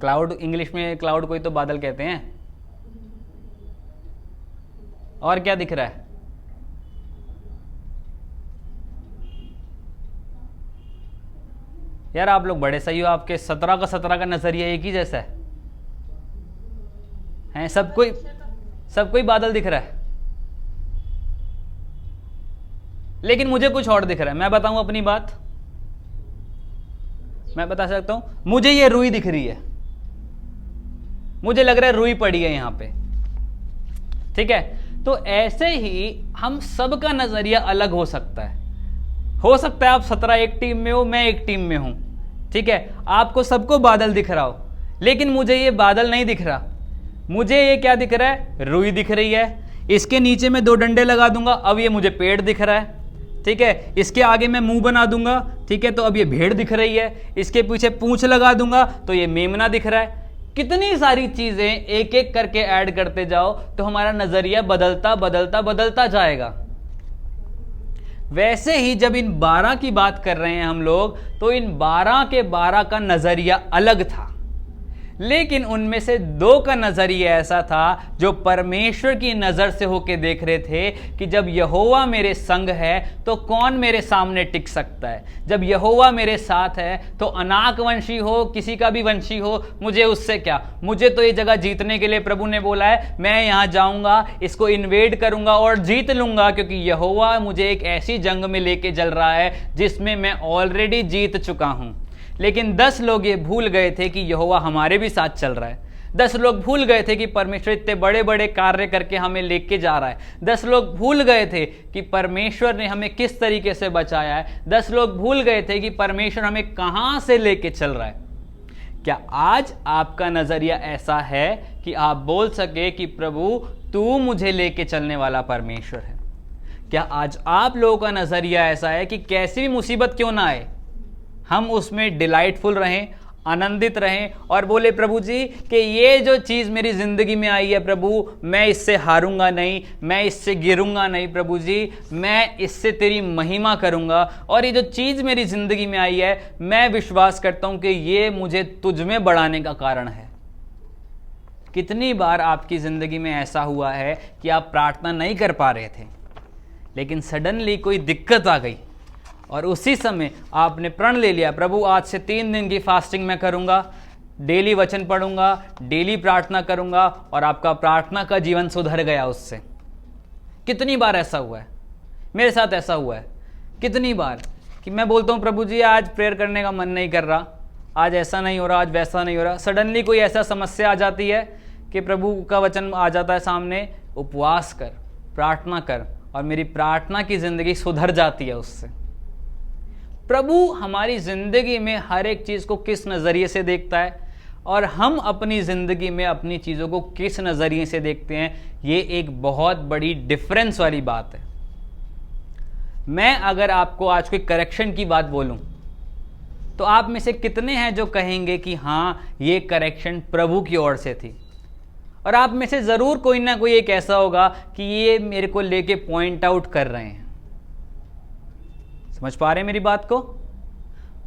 क्लाउड, इंग्लिश में क्लाउड को ही तो बादल कहते हैं। और क्या दिख रहा है? यार आप लोग बड़े सही हो, आपके 17 का 17 का नजरिया एक ही जैसा है, सब कोई बादल दिख रहा है, लेकिन मुझे कुछ और दिख रहा है। मैं बताऊं अपनी बात, मैं बता सकता हूं, मुझे ये रुई दिख रही है, मुझे लग रहा है रुई पड़ी है यहां पे, ठीक है। तो ऐसे ही हम सबका नजरिया अलग हो सकता है आप 17 एक टीम में हो, मैं एक टीम में हूं, ठीक है। आपको सबको बादल दिख रहा हो, लेकिन मुझे ये बादल नहीं दिख रहा, मुझे ये क्या दिख रहा है, रुई दिख रही है। इसके नीचे मैं 2 डंडे लगा दूंगा, अब ये मुझे पेड़ दिख रहा है, ठीक है। इसके आगे मैं मुंह बना दूंगा, ठीक है, तो अब ये भेड़ दिख रही है। इसके पीछे पूंछ लगा दूंगा तो ये मेमना दिख रहा है। कितनी सारी चीजें एक एक करके ऐड करते जाओ तो हमारा नजरिया बदलता बदलता बदलता जाएगा। वैसे ही जब इन 12 की बात कर रहे हैं हम लोग, तो इन 12 के 12 का नजरिया अलग था, लेकिन उनमें से 2 का नजरिया ऐसा था जो परमेश्वर की नजर से होके देख रहे थे कि जब यहोवा मेरे संग है तो कौन मेरे सामने टिक सकता है, जब यहोवा मेरे साथ है तो अनाक वंशी हो, किसी का भी वंशी हो, मुझे उससे क्या, मुझे तो ये जगह जीतने के लिए प्रभु ने बोला है, मैं यहां जाऊंगा, इसको इन्वेड करूंगा और जीत लूंगा, क्योंकि यहोवा मुझे एक ऐसी जंग में लेके चल रहा है जिसमें मैं ऑलरेडी जीत चुका हूं। लेकिन 10 लोग ये भूल गए थे कि यहोवा हमारे भी साथ चल रहा है। 10 लोग भूल गए थे कि परमेश्वर इतने बड़े बड़े कार्य करके हमें लेके जा रहा है। 10 लोग भूल गए थे कि परमेश्वर ने हमें किस तरीके से बचाया है। 10 लोग भूल गए थे कि परमेश्वर हमें कहां से लेके चल रहा है। क्या आज आपका नजरिया ऐसा है कि आप बोल सके कि प्रभु तू मुझे लेके चलने वाला परमेश्वर है? क्या आज आप लोगों का नजरिया ऐसा है कि कैसी भी मुसीबत क्यों ना आए, हम उसमें डिलाइटफुल रहें, आनंदित रहें और बोले प्रभु जी कि ये जो चीज़ मेरी ज़िंदगी में आई है प्रभु, मैं इससे हारूंगा नहीं, मैं इससे गिरूंगा नहीं, प्रभु जी मैं इससे तेरी महिमा करूंगा, और ये जो चीज़ मेरी ज़िंदगी में आई है मैं विश्वास करता हूं कि ये मुझे तुझ में बढ़ाने का कारण है। कितनी बार आपकी ज़िंदगी में ऐसा हुआ है कि आप प्रार्थना नहीं कर पा रहे थे, लेकिन सडनली कोई दिक्कत आ गई और उसी समय आपने प्रण ले लिया, प्रभु आज से 3 दिन की फास्टिंग मैं करूंगा, डेली वचन पढ़ूंगा, डेली प्रार्थना करूंगा, और आपका प्रार्थना का जीवन सुधर गया उससे। कितनी बार ऐसा हुआ है? मेरे साथ ऐसा हुआ है कितनी बार कि मैं बोलता हूँ प्रभु जी आज प्रेयर करने का मन नहीं कर रहा, आज ऐसा नहीं हो रहा, आज वैसा नहीं हो रहा। सडनली कोई ऐसा समस्या आ जाती है कि प्रभु का वचन आ जाता है सामने, उपवास कर, प्रार्थना कर, और मेरी प्रार्थना की ज़िंदगी सुधर जाती है उससे। प्रभु हमारी ज़िंदगी में हर एक चीज़ को किस नज़रिए से देखता है और हम अपनी ज़िंदगी में अपनी चीज़ों को किस नज़रिए से देखते हैं, ये एक बहुत बड़ी डिफरेंस वाली बात है। मैं अगर आपको आज कोई करेक्शन की बात बोलूं तो आप में से कितने हैं जो कहेंगे कि हाँ ये करेक्शन प्रभु की ओर से थी, और आप में से ज़रूर कोई ना कोई एक ऐसा होगा कि ये मेरे को लेके पॉइंट आउट कर रहे हैं। समझ पा रहे हैं मेरी बात को?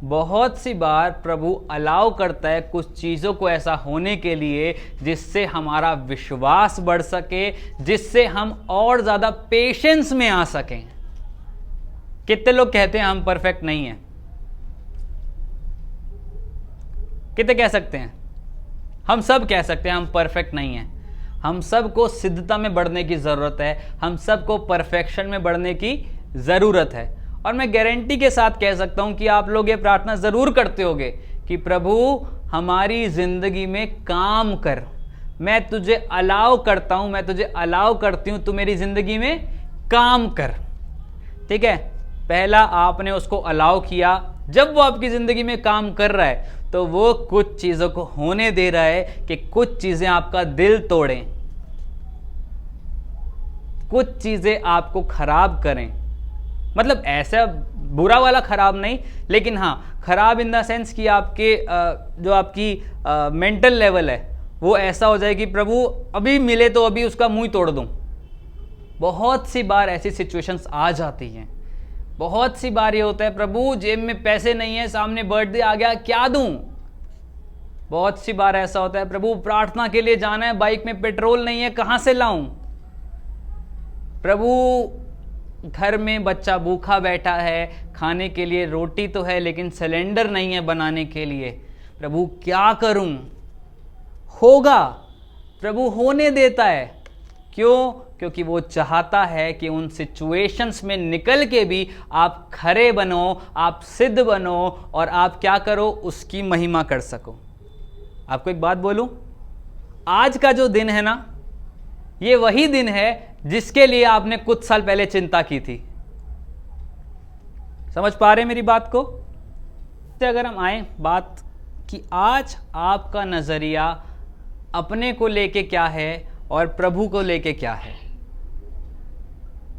बहुत सी बार प्रभु अलाउ करता है कुछ चीज़ों को ऐसा होने के लिए जिससे हमारा विश्वास बढ़ सके, जिससे हम और ज़्यादा पेशेंस में आ सकें। कितने लोग कहते हैं हम परफेक्ट नहीं हैं? कितने कह सकते हैं? हम सब कह सकते हैं हम परफेक्ट नहीं हैं। हम सब को सिद्धता में बढ़ने की ज़रूरत है, हम सब को परफेक्शन में बढ़ने की ज़रूरत है। और मैं गारंटी के साथ कह सकता हूं कि आप लोग ये प्रार्थना ज़रूर करते होंगे कि प्रभु हमारी ज़िंदगी में काम कर, मैं तुझे अलाउ करता हूं, मैं तुझे अलाउ करती हूं, तू मेरी ज़िंदगी में काम कर। ठीक है, पहला आपने उसको अलाउ किया, जब वो आपकी ज़िंदगी में काम कर रहा है तो वो कुछ चीज़ों को होने दे रहा है कि कुछ चीज़ें आपका दिल तोड़ें, कुछ चीज़ें आपको खराब करें। मतलब ऐसा बुरा वाला खराब नहीं, लेकिन हाँ खराब इन द सेंस कि आपके जो आपकी मेंटल लेवल है वो ऐसा हो जाए कि प्रभु अभी मिले तो अभी उसका मुंह तोड़ दूं। बहुत सी बार ऐसी सिचुएशंस आ जाती हैं। बहुत सी बार ये होता है प्रभु जेब में पैसे नहीं है, सामने बर्थडे आ गया, क्या दूं। बहुत सी बार ऐसा होता है प्रभु प्रार्थना के लिए जाना है, बाइक में पेट्रोल नहीं है, कहां से लाऊं। प्रभु घर में बच्चा भूखा बैठा है, खाने के लिए रोटी तो है लेकिन सिलेंडर नहीं है बनाने के लिए, प्रभु क्या करूं। होगा, प्रभु होने देता है। क्यों? क्योंकि वो चाहता है कि उन सिचुएशंस में निकल के भी आप खरे बनो, आप सिद्ध बनो, और आप क्या करो, उसकी महिमा कर सको। आपको एक बात बोलूं, आज का जो दिन है ना, ये वही दिन है जिसके लिए आपने कुछ साल पहले चिंता की थी। समझ पा रहे हैं मेरी बात को? अगर हम आए बात कि आज आपका नजरिया अपने को लेके क्या है और प्रभु को लेके क्या है,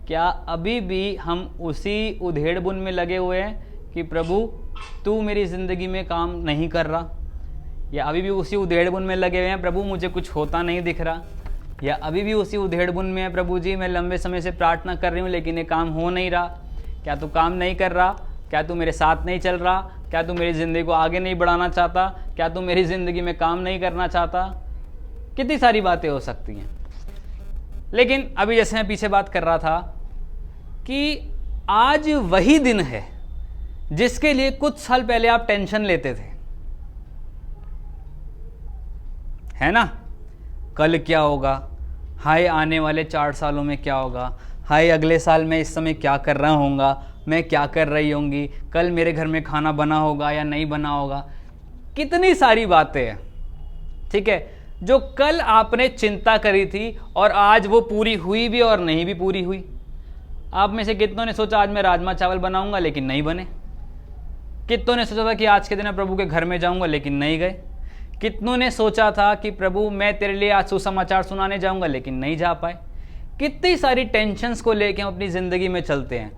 क्या अभी भी हम उसी उधेड़ बुन में लगे हुए हैं कि प्रभु तू मेरी जिंदगी में काम नहीं कर रहा, या अभी भी उसी उधेड़ बुन में लगे हुए हैं प्रभु मुझे कुछ होता नहीं दिख रहा, या अभी भी उसी उधेड़ बुन में है प्रभु जी मैं लंबे समय से प्रार्थना कर रही हूँ लेकिन ये काम हो नहीं रहा। क्या तू काम नहीं कर रहा? क्या तू मेरे साथ नहीं चल रहा? क्या तू मेरी ज़िंदगी को आगे नहीं बढ़ाना चाहता? क्या तू मेरी ज़िंदगी में काम नहीं करना चाहता? कितनी सारी बातें हो सकती हैं। लेकिन अभी जैसे मैं पीछे बात कर रहा था कि आज वही दिन है जिसके लिए कुछ साल पहले आप टेंशन लेते थे, है ना? कल क्या होगा, हाय आने वाले 4 सालों में क्या होगा, हाय अगले साल मैं इस समय क्या कर रहा होऊंगा, मैं क्या कर रही होंगी, कल मेरे घर में खाना बना होगा या नहीं बना होगा। कितनी सारी बातें हैं, ठीक है, जो कल आपने चिंता करी थी और आज वो पूरी हुई भी और नहीं भी पूरी हुई। आप में से कितनों ने सोचा आज मैं राजमा चावल बनाऊंगा लेकिन नहीं बने। कितनों ने सोचा था कि आज के दिन मैं प्रभु के घर में जाऊंगा लेकिन नहीं गए। कितनों ने सोचा था कि प्रभु मैं तेरे लिए आज सुसमाचार सुनाने जाऊंगा लेकिन नहीं जा पाए। कितनी सारी टेंशन्स को लेके हम अपनी ज़िंदगी में चलते हैं,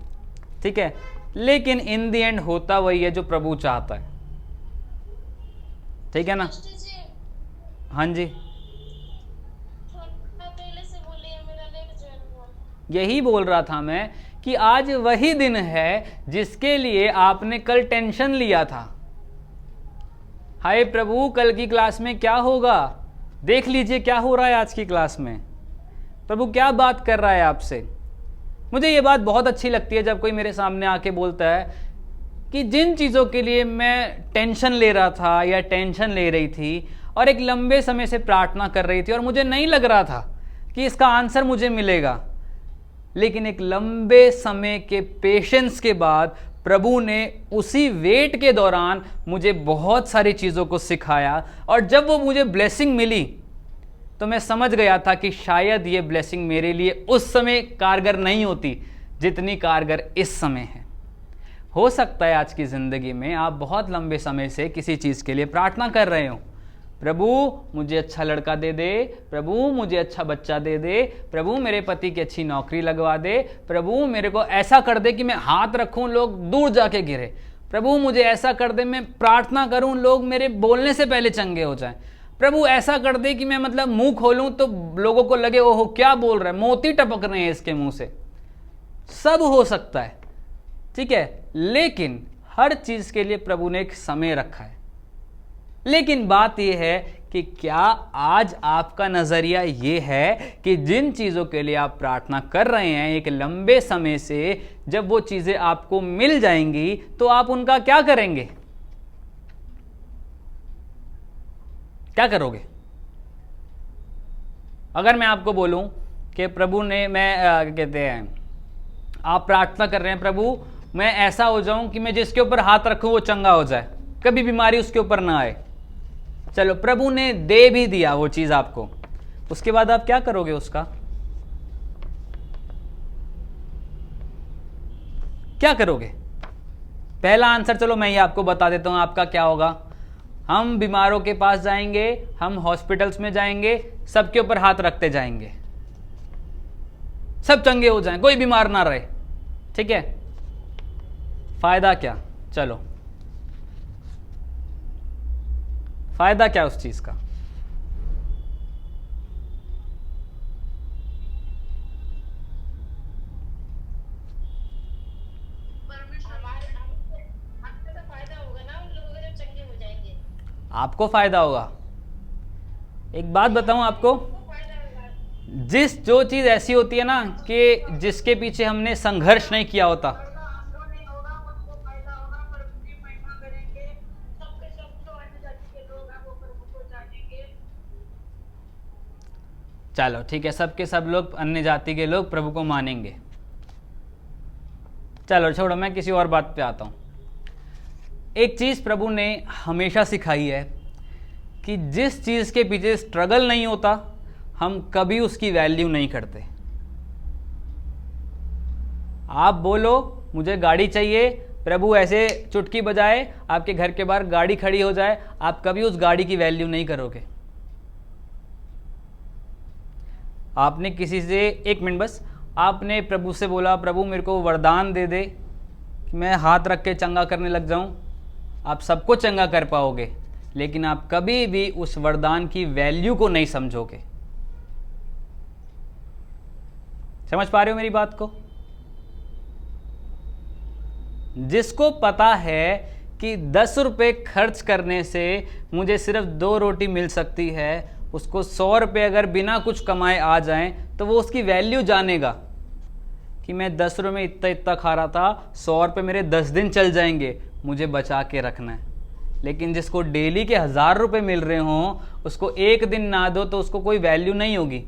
ठीक है, लेकिन इन दी एंड होता वही है जो प्रभु चाहता है, ठीक है ना? हाँ जी, पहले से बोलिए, मेरा नेट जो है वो यही बोल रहा था मैं कि आज वही दिन है जिसके लिए आपने कल टेंशन लिया था। हाय प्रभु कल की क्लास में क्या होगा, देख लीजिए क्या हो रहा है आज की क्लास में, प्रभु क्या बात कर रहा है आपसे। मुझे ये बात बहुत अच्छी लगती है जब कोई मेरे सामने आके बोलता है कि जिन चीज़ों के लिए मैं टेंशन ले रहा था या टेंशन ले रही थी और एक लंबे समय से प्रार्थना कर रही थी और मुझे नहीं लग रहा था कि इसका आंसर मुझे मिलेगा, लेकिन एक लंबे समय के पेशेंस के बाद प्रभु ने उसी वेट के दौरान मुझे बहुत सारी चीज़ों को सिखाया, और जब वो मुझे ब्लेसिंग मिली तो मैं समझ गया था कि शायद ये ब्लेसिंग मेरे लिए उस समय कारगर नहीं होती जितनी कारगर इस समय है। हो सकता है आज की ज़िंदगी में आप बहुत लंबे समय से किसी चीज़ के लिए प्रार्थना कर रहे हो, प्रभु मुझे अच्छा लड़का दे दे, प्रभु मुझे अच्छा बच्चा दे दे, प्रभु मेरे पति की अच्छी नौकरी लगवा दे, प्रभु मेरे को ऐसा कर दे कि मैं हाथ रखूं लोग दूर जाके गिरे, प्रभु मुझे ऐसा कर दे मैं प्रार्थना करूं लोग मेरे बोलने से पहले चंगे हो जाएं, प्रभु ऐसा कर दे कि मैं मतलब मुंह खोलूं तो लोगों को लगे ओहो क्या बोल रहा है, मोती टपक रहे हैं इसके मुंह से। सब हो सकता है, ठीक है, लेकिन हर चीज के लिए प्रभु ने एक समय रखा है। लेकिन बात यह है कि क्या आज आपका नजरिया ये है कि जिन चीजों के लिए आप प्रार्थना कर रहे हैं एक लंबे समय से, जब वो चीजें आपको मिल जाएंगी तो आप उनका क्या करेंगे, क्या करोगे? अगर मैं आपको बोलूं कि प्रभु ने कहते हैं आप प्रार्थना कर रहे हैं प्रभु मैं ऐसा हो जाऊं कि मैं जिसके ऊपर हाथ रखूं वो चंगा हो जाए, कभी बीमारी उसके ऊपर ना आए। चलो प्रभु ने दे भी दिया वो चीज आपको, उसके बाद आप क्या करोगे उसका? क्या करोगे? पहला आंसर चलो मैं ही आपको बता देता हूं आपका क्या होगा। हम बीमारों के पास जाएंगे, हम हॉस्पिटल्स में जाएंगे, सबके ऊपर हाथ रखते जाएंगे, सब चंगे हो जाएं, कोई बीमार ना रहे, ठीक है। फायदा क्या? चलो फायदा क्या उस चीज का? आपको फायदा होगा। एक बात बताऊं आपको, जो चीज ऐसी होती है ना कि जिसके पीछे हमने संघर्ष नहीं किया होता, चलो ठीक है, सबके सब लोग अन्य जाति के लोग प्रभु को मानेंगे। चलो छोड़ो, मैं किसी और बात पे आता हूं। एक चीज प्रभु ने हमेशा सिखाई है कि जिस चीज के पीछे स्ट्रगल नहीं होता हम कभी उसकी वैल्यू नहीं करते। आप बोलो मुझे गाड़ी चाहिए, प्रभु ऐसे चुटकी बजाए आपके घर के बाहर गाड़ी खड़ी हो जाए, आप कभी उस गाड़ी की वैल्यू नहीं करोगे। आपने किसी से, एक मिनट बस, आपने प्रभु से बोला प्रभु मेरे को वरदान दे दे कि मैं हाथ रख के चंगा करने लग जाऊं, आप सबको चंगा कर पाओगे, लेकिन आप कभी भी उस वरदान की वैल्यू को नहीं समझोगे। समझ पा रहे हो मेरी बात को? जिसको पता है कि 10 रुपये खर्च करने से मुझे सिर्फ 2 रोटी मिल सकती है, उसको 100 रुपये अगर बिना कुछ कमाए आ जाएं तो वो उसकी वैल्यू जानेगा कि मैं 10 रुपये में इतना इतना खा रहा था, 100 रुपये मेरे 10 दिन चल जाएंगे, मुझे बचा के रखना है। लेकिन जिसको डेली के 1000 रुपये मिल रहे हों, उसको एक दिन ना दो तो उसको कोई वैल्यू नहीं होगी।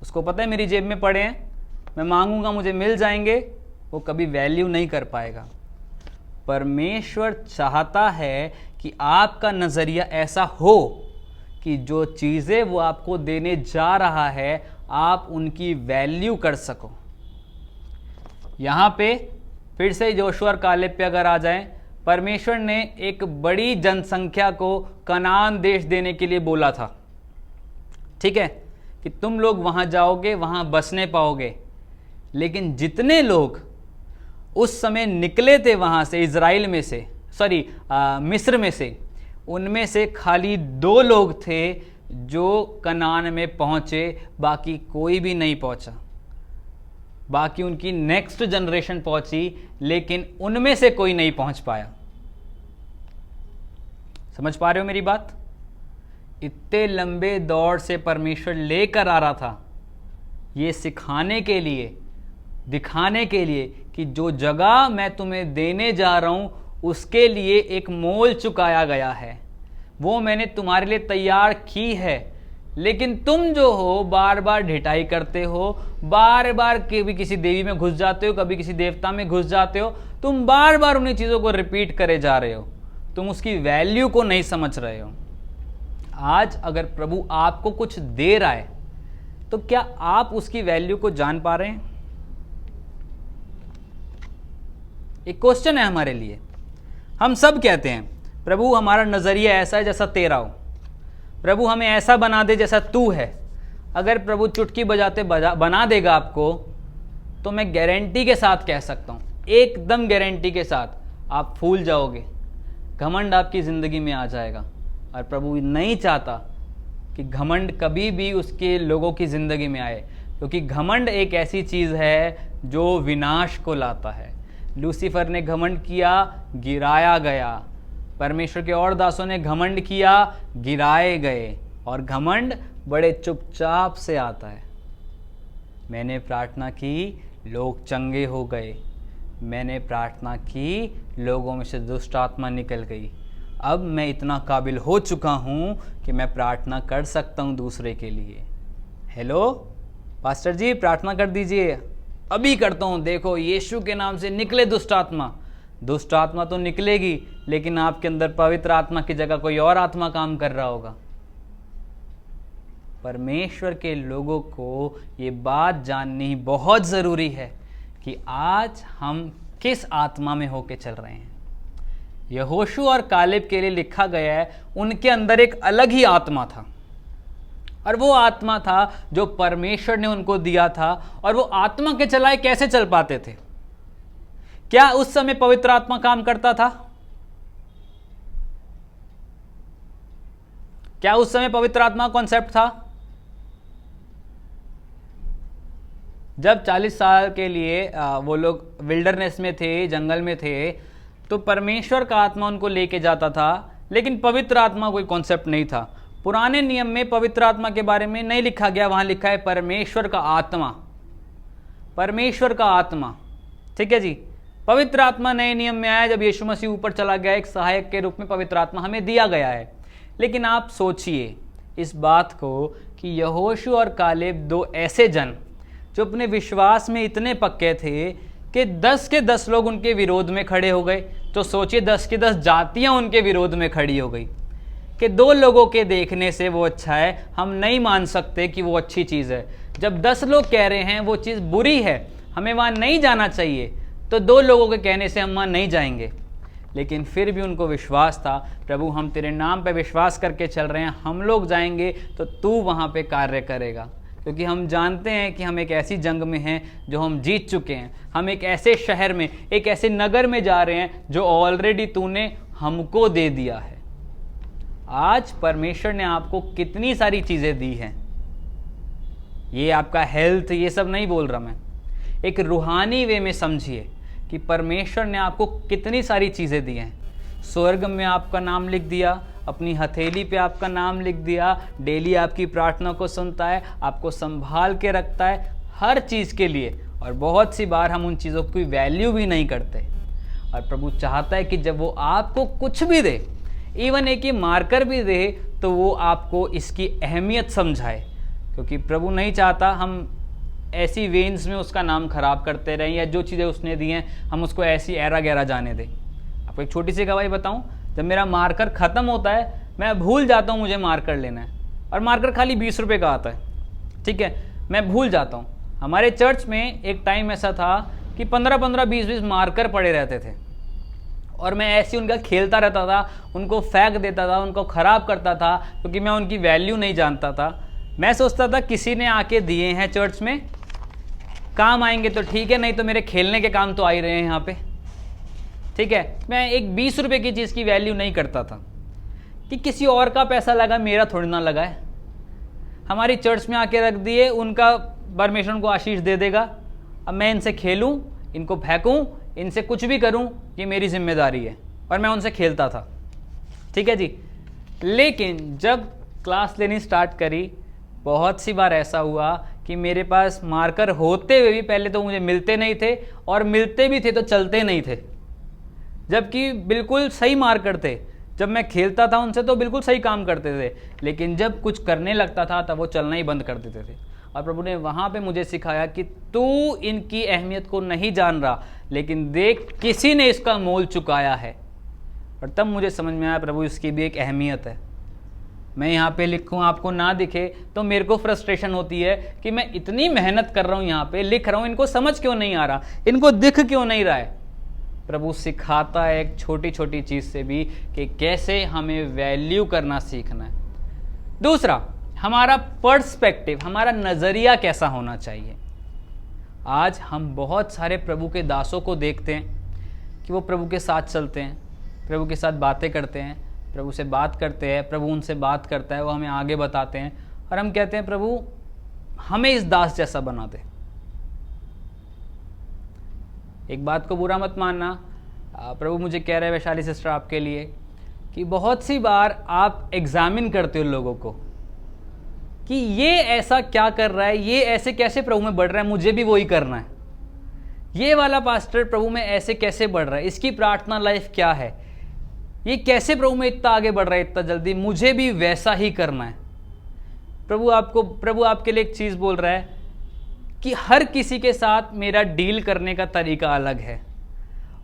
उसको पता है मेरी जेब में पड़े हैं, मैं मांगूंगा मुझे मिल जाएंगे, वो कभी वैल्यू नहीं कर पाएगा। परमेश्वर चाहता है कि आपका नज़रिया ऐसा हो कि जो चीज़ें वो आपको देने जा रहा है आप उनकी वैल्यू कर सको। यहाँ पे फिर से जोशुआ और कालेब पे अगर आ जाएं, परमेश्वर ने एक बड़ी जनसंख्या को कनान देश देने के लिए बोला था, ठीक है, कि तुम लोग वहाँ जाओगे, वहाँ बसने पाओगे। लेकिन जितने लोग उस समय निकले थे वहाँ से, इज़राइल में से, मिस्र में से, उनमें से खाली 2 लोग थे जो कनान में पहुँचे, बाकी कोई भी नहीं पहुँचा। बाकी उनकी नेक्स्ट जनरेशन पहुँची, लेकिन उनमें से कोई नहीं पहुँच पाया। समझ पा रहे हो मेरी बात? इतने लंबे दौर से परमेश्वर लेकर आ रहा था ये सिखाने के लिए, दिखाने के लिए कि जो जगह मैं तुम्हें देने जा रहा हूं उसके लिए एक मोल चुकाया गया है, वो मैंने तुम्हारे लिए तैयार की है। लेकिन तुम जो हो बार बार ढिठाई करते हो, बार बार कभी किसी देवी में घुस जाते हो, कभी किसी देवता में घुस जाते हो, तुम बार बार उन्हीं चीज़ों को रिपीट करे जा रहे हो, तुम उसकी वैल्यू को नहीं समझ रहे हो। आज अगर प्रभु आपको कुछ दे रहा है तो क्या आप उसकी वैल्यू को जान पा रहे हैं? एक क्वेश्चन है हमारे लिए। हम सब कहते हैं प्रभु हमारा नजरिया ऐसा है जैसा तेरा हो, प्रभु हमें ऐसा बना दे जैसा तू है। अगर प्रभु चुटकी बजाते बना देगा आपको, तो मैं गारंटी के साथ कह सकता हूं, एकदम गारंटी के साथ, आप फूल जाओगे, घमंड आपकी जिंदगी में आ जाएगा। और प्रभु नहीं चाहता कि घमंड कभी भी उसके लोगों की जिंदगी में आए, क्योंकि घमंड एक ऐसी चीज है जो विनाश को लाता है। लूसीफर ने घमंड किया, गिराया गया। परमेश्वर के और दासों ने घमंड किया, गिराए गए। और घमंड बड़े चुपचाप से आता है। मैंने प्रार्थना की, लोग चंगे हो गए। मैंने प्रार्थना की, लोगों में से दुष्ट आत्मा निकल गई। अब मैं इतना काबिल हो चुका हूं कि मैं प्रार्थना कर सकता हूं दूसरे के लिए। हेलो पास्टर जी, प्रार्थना कर दीजिए। अभी करता हूं, देखो यीशु के नाम से निकले दुष्ट आत्मा। दुष्ट आत्मा तो निकलेगी, लेकिन आपके अंदर पवित्र आत्मा की जगह कोई और आत्मा काम कर रहा होगा। परमेश्वर के लोगों को ये बात जाननी बहुत ज़रूरी है कि आज हम किस आत्मा में होके चल रहे हैं। यहोशू और कालेब के लिए लिखा गया है, उनके अंदर एक अलग ही आत्मा था, और वो आत्मा था जो परमेश्वर ने उनको दिया था। और वो आत्मा के चलाए कैसे चल पाते थे? क्या उस समय पवित्र आत्मा काम करता था? क्या उस समय पवित्र आत्मा कॉन्सेप्ट था? जब 40 साल के लिए वो लोग विल्डरनेस में थे, जंगल में थे, तो परमेश्वर का आत्मा उनको लेके जाता था, लेकिन पवित्र आत्मा कोई कॉन्सेप्ट नहीं था। पुराने नियम में पवित्र आत्मा के बारे में नहीं लिखा गया, वहां लिखा है परमेश्वर का आत्मा। परमेश्वर का आत्मा, ठीक है जी। पवित्र आत्मा नए नियम में आया जब यीशु मसीह ऊपर चला गया, एक सहायक के रूप में पवित्र आत्मा हमें दिया गया है। लेकिन आप सोचिए इस बात को कि यहोशू और कालेब दो ऐसे जन जो अपने विश्वास में इतने पक्के थे कि 10 के 10 लोग उनके विरोध में खड़े हो गए। तो सोचिए 10 की 10 जातियां उनके विरोध में खड़ी हो गई कि 2 लोगों के देखने से वो अच्छा है, हम नहीं मान सकते कि वो अच्छी चीज़ है। जब 10 लोग कह रहे हैं वो चीज़ बुरी है, हमें वहाँ नहीं जाना चाहिए, तो 2 लोगों के कहने से हम वहाँ नहीं जाएंगे। लेकिन फिर भी उनको विश्वास था, प्रभु हम तेरे नाम पे विश्वास करके चल रहे हैं, हम लोग जाएंगे तो तू वहाँ पे कार्य करेगा। क्योंकि हम जानते हैं कि हम एक ऐसी जंग में हैं जो हम जीत चुके हैं। हम एक ऐसे शहर में, एक ऐसे नगर में जा रहे हैं जो ऑलरेडी तूने हमको दे दिया है। आज परमेश्वर ने आपको कितनी सारी चीज़ें दी हैं। ये आपका हेल्थ, ये सब नहीं बोल रहा मैं, एक रूहानी वे में समझिए कि परमेश्वर ने आपको कितनी सारी चीज़ें दी हैं। स्वर्ग में आपका नाम लिख दिया, अपनी हथेली पे आपका नाम लिख दिया, डेली आपकी प्रार्थना को सुनता है, आपको संभाल के रखता है हर चीज़ के लिए। और बहुत सी बार हम उन चीज़ों की वैल्यू भी नहीं करते। और प्रभु चाहता है कि जब वो आपको कुछ भी दे, इवन एक ही मार्कर भी दे, तो वो आपको इसकी अहमियत समझाए। क्योंकि प्रभु नहीं चाहता हम ऐसी वेन्स में उसका नाम खराब करते रहें, या जो चीज़ें उसने दी हैं हम उसको ऐसी ऐरा गहरा जाने दें। आपको एक छोटी सी गवाही बताऊं, जब मेरा मार्कर ख़त्म होता है मैं भूल जाता हूं मुझे मार्कर लेना है, और मार्कर खाली 20 रुपये का आता है, ठीक है, मैं भूल जाता हूं। हमारे चर्च में एक टाइम ऐसा था कि 15-15, 20-20 मार्कर पड़े रहते थे, और मैं ऐसे उनका खेलता रहता था, उनको फेंक देता था, उनको ख़राब करता था, क्योंकि मैं उनकी वैल्यू नहीं जानता था। मैं सोचता था किसी ने आके दिए हैं चर्च में, काम आएंगे तो ठीक है, नहीं तो मेरे खेलने के काम तो आ ही रहे हैं यहाँ पे, ठीक है। मैं एक 20 रुपये की चीज़ की वैल्यू नहीं करता था कि किसी और का पैसा लगा, मेरा थोड़ी ना लगा है। हमारी चर्च में आके रख दिए, उनका परमेश्वर उनको आशीष दे देगा। अब मैं इनसे खेलूं, इनको फेंकूं, इनसे कुछ भी करूं, ये मेरी जिम्मेदारी है। और मैं उनसे खेलता था, ठीक है जी। लेकिन जब क्लास लेनी स्टार्ट करी, बहुत सी बार ऐसा हुआ कि मेरे पास मार्कर होते हुए भी पहले तो मुझे मिलते नहीं थे, और मिलते भी थे तो चलते नहीं थे, जबकि बिल्कुल सही मार्कर थे। जब मैं खेलता था उनसे तो बिल्कुल सही काम करते थे, लेकिन जब कुछ करने लगता था तब वो चलना ही बंद कर देते थे। और प्रभु ने वहाँ पे मुझे सिखाया कि तू इनकी अहमियत को नहीं जान रहा, लेकिन देख किसी ने इसका मोल चुकाया है। और तब मुझे समझ में आया प्रभु इसकी भी एक अहमियत है। मैं यहाँ पे लिखूँ आपको ना दिखे तो मेरे को फ्रस्ट्रेशन होती है कि मैं इतनी मेहनत कर रहा हूँ, यहाँ पे लिख रहा हूँ, इनको समझ क्यों नहीं आ रहा, इनको दिख क्यों नहीं रहा है। प्रभु सिखाता है एक छोटी छोटी चीज़ से भी कि कैसे हमें वैल्यू करना सीखना है। दूसरा, हमारा पर्सपेक्टिव, हमारा नज़रिया कैसा होना चाहिए। आज हम बहुत सारे प्रभु के दासों को देखते हैं कि वो प्रभु के साथ चलते हैं, प्रभु के साथ बातें करते हैं, प्रभु से बात करते हैं, प्रभु उनसे बात करता है, वो हमें आगे बताते हैं और हम कहते हैं प्रभु हमें इस दास जैसा बना दे। एक बात को बुरा मत मानना, प्रभु मुझे कह रहे हैं वैशाली सिस्टर आपके लिए कि बहुत सी बार आप एग्जामिन करते हो लोगों को कि ये ऐसा क्या कर रहा है, ये ऐसे कैसे प्रभु में बढ़ रहा है, मुझे भी वही करना है। ये वाला पास्टर प्रभु में ऐसे कैसे बढ़ रहा है, इसकी प्रार्थना लाइफ क्या है, ये कैसे प्रभु में इतना आगे बढ़ रहा है इतना जल्दी, मुझे भी वैसा ही करना है। प्रभु आपके लिए एक चीज़ बोल रहा है कि हर किसी के साथ मेरा डील करने का तरीका अलग है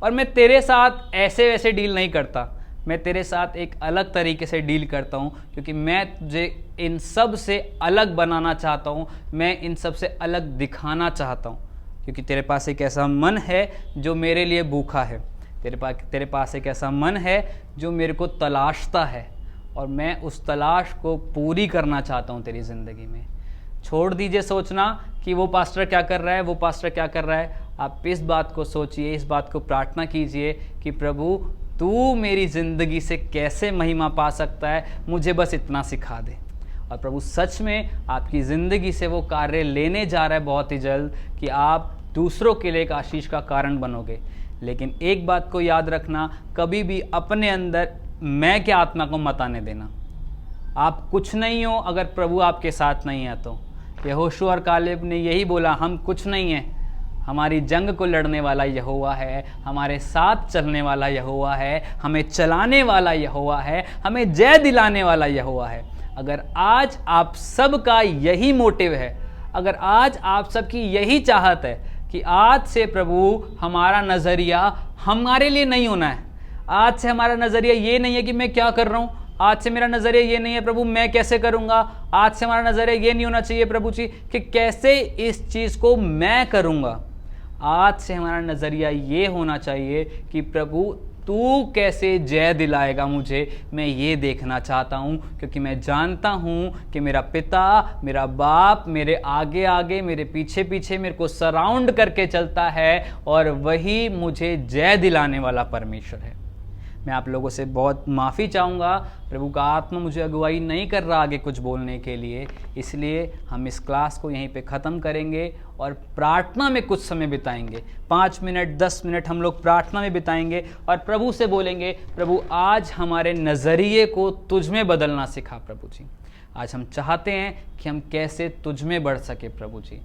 और मैं तेरे साथ ऐसे वैसे डील नहीं करता, मैं तेरे साथ एक अलग तरीके से डील करता हूँ, क्योंकि मैं तुझे इन सब से अलग बनाना चाहता हूँ, मैं इन सब से अलग दिखाना चाहता हूँ, क्योंकि तेरे पास एक ऐसा मन है जो मेरे लिए भूखा है, तेरे पास एक ऐसा मन है जो मेरे को तलाशता है और मैं उस तलाश को पूरी करना चाहता हूँ तेरी ज़िंदगी में। छोड़ दीजिए सोचना कि वो पास्टर क्या कर रहा है, वो पास्टर क्या कर रहा है। आप इस बात को सोचिए, इस बात को प्रार्थना कीजिए कि प्रभु तू मेरी ज़िंदगी से कैसे महिमा पा सकता है, मुझे बस इतना सिखा दे। और प्रभु सच में आपकी ज़िंदगी से वो कार्य लेने जा रहा है बहुत ही जल्द कि आप दूसरों के लिए एक आशीष का कारण बनोगे। लेकिन एक बात को याद रखना, कभी भी अपने अंदर मैं के आत्मा को मत आने देना। आप कुछ नहीं हो अगर प्रभु आपके साथ नहीं है तो। यहोशू और कालेब ने यही बोला, हम कुछ नहीं हैं, हमारी जंग को लड़ने वाला यहोवा है, हमारे साथ चलने वाला यहोवा है, हमें चलाने वाला यहोवा है, हमें जय दिलाने वाला यहोवा है। अगर आज आप सबका यही मोटिव है, अगर आज आप सबकी यही चाहत है कि आज से प्रभु हमारा नज़रिया हमारे लिए नहीं होना है, आज से हमारा नज़रिया ये नहीं है कि मैं क्या कर रहा हूँ, आज से मेरा नज़रिया ये नहीं है प्रभु मैं कैसे करूँगा, आज से हमारा नज़रिया ये नहीं होना चाहिए प्रभु जी कि कैसे इस चीज़ को मैं करूँगा। आज से हमारा नज़रिया ये होना चाहिए कि प्रभु तू कैसे जय दिलाएगा मुझे, मैं ये देखना चाहता हूँ, क्योंकि मैं जानता हूँ कि मेरा पिता, मेरा बाप मेरे आगे आगे, मेरे पीछे पीछे मेरे को सराउंड करके चलता है और वही मुझे जय दिलाने वाला परमेश्वर है। मैं आप लोगों से बहुत माफ़ी चाहूँगा, प्रभु का आत्मा मुझे अगुवाई नहीं कर रहा आगे कुछ बोलने के लिए, इसलिए हम इस क्लास को यहीं पे ख़त्म करेंगे और प्रार्थना में कुछ समय बिताएंगे। 5 मिनट 10 मिनट हम लोग प्रार्थना में बिताएंगे और प्रभु से बोलेंगे, प्रभु आज हमारे नज़रिए को तुझ में बदलना सिखा प्रभु जी। आज हम चाहते हैं कि हम कैसे तुझ में बढ़ सके प्रभु जी।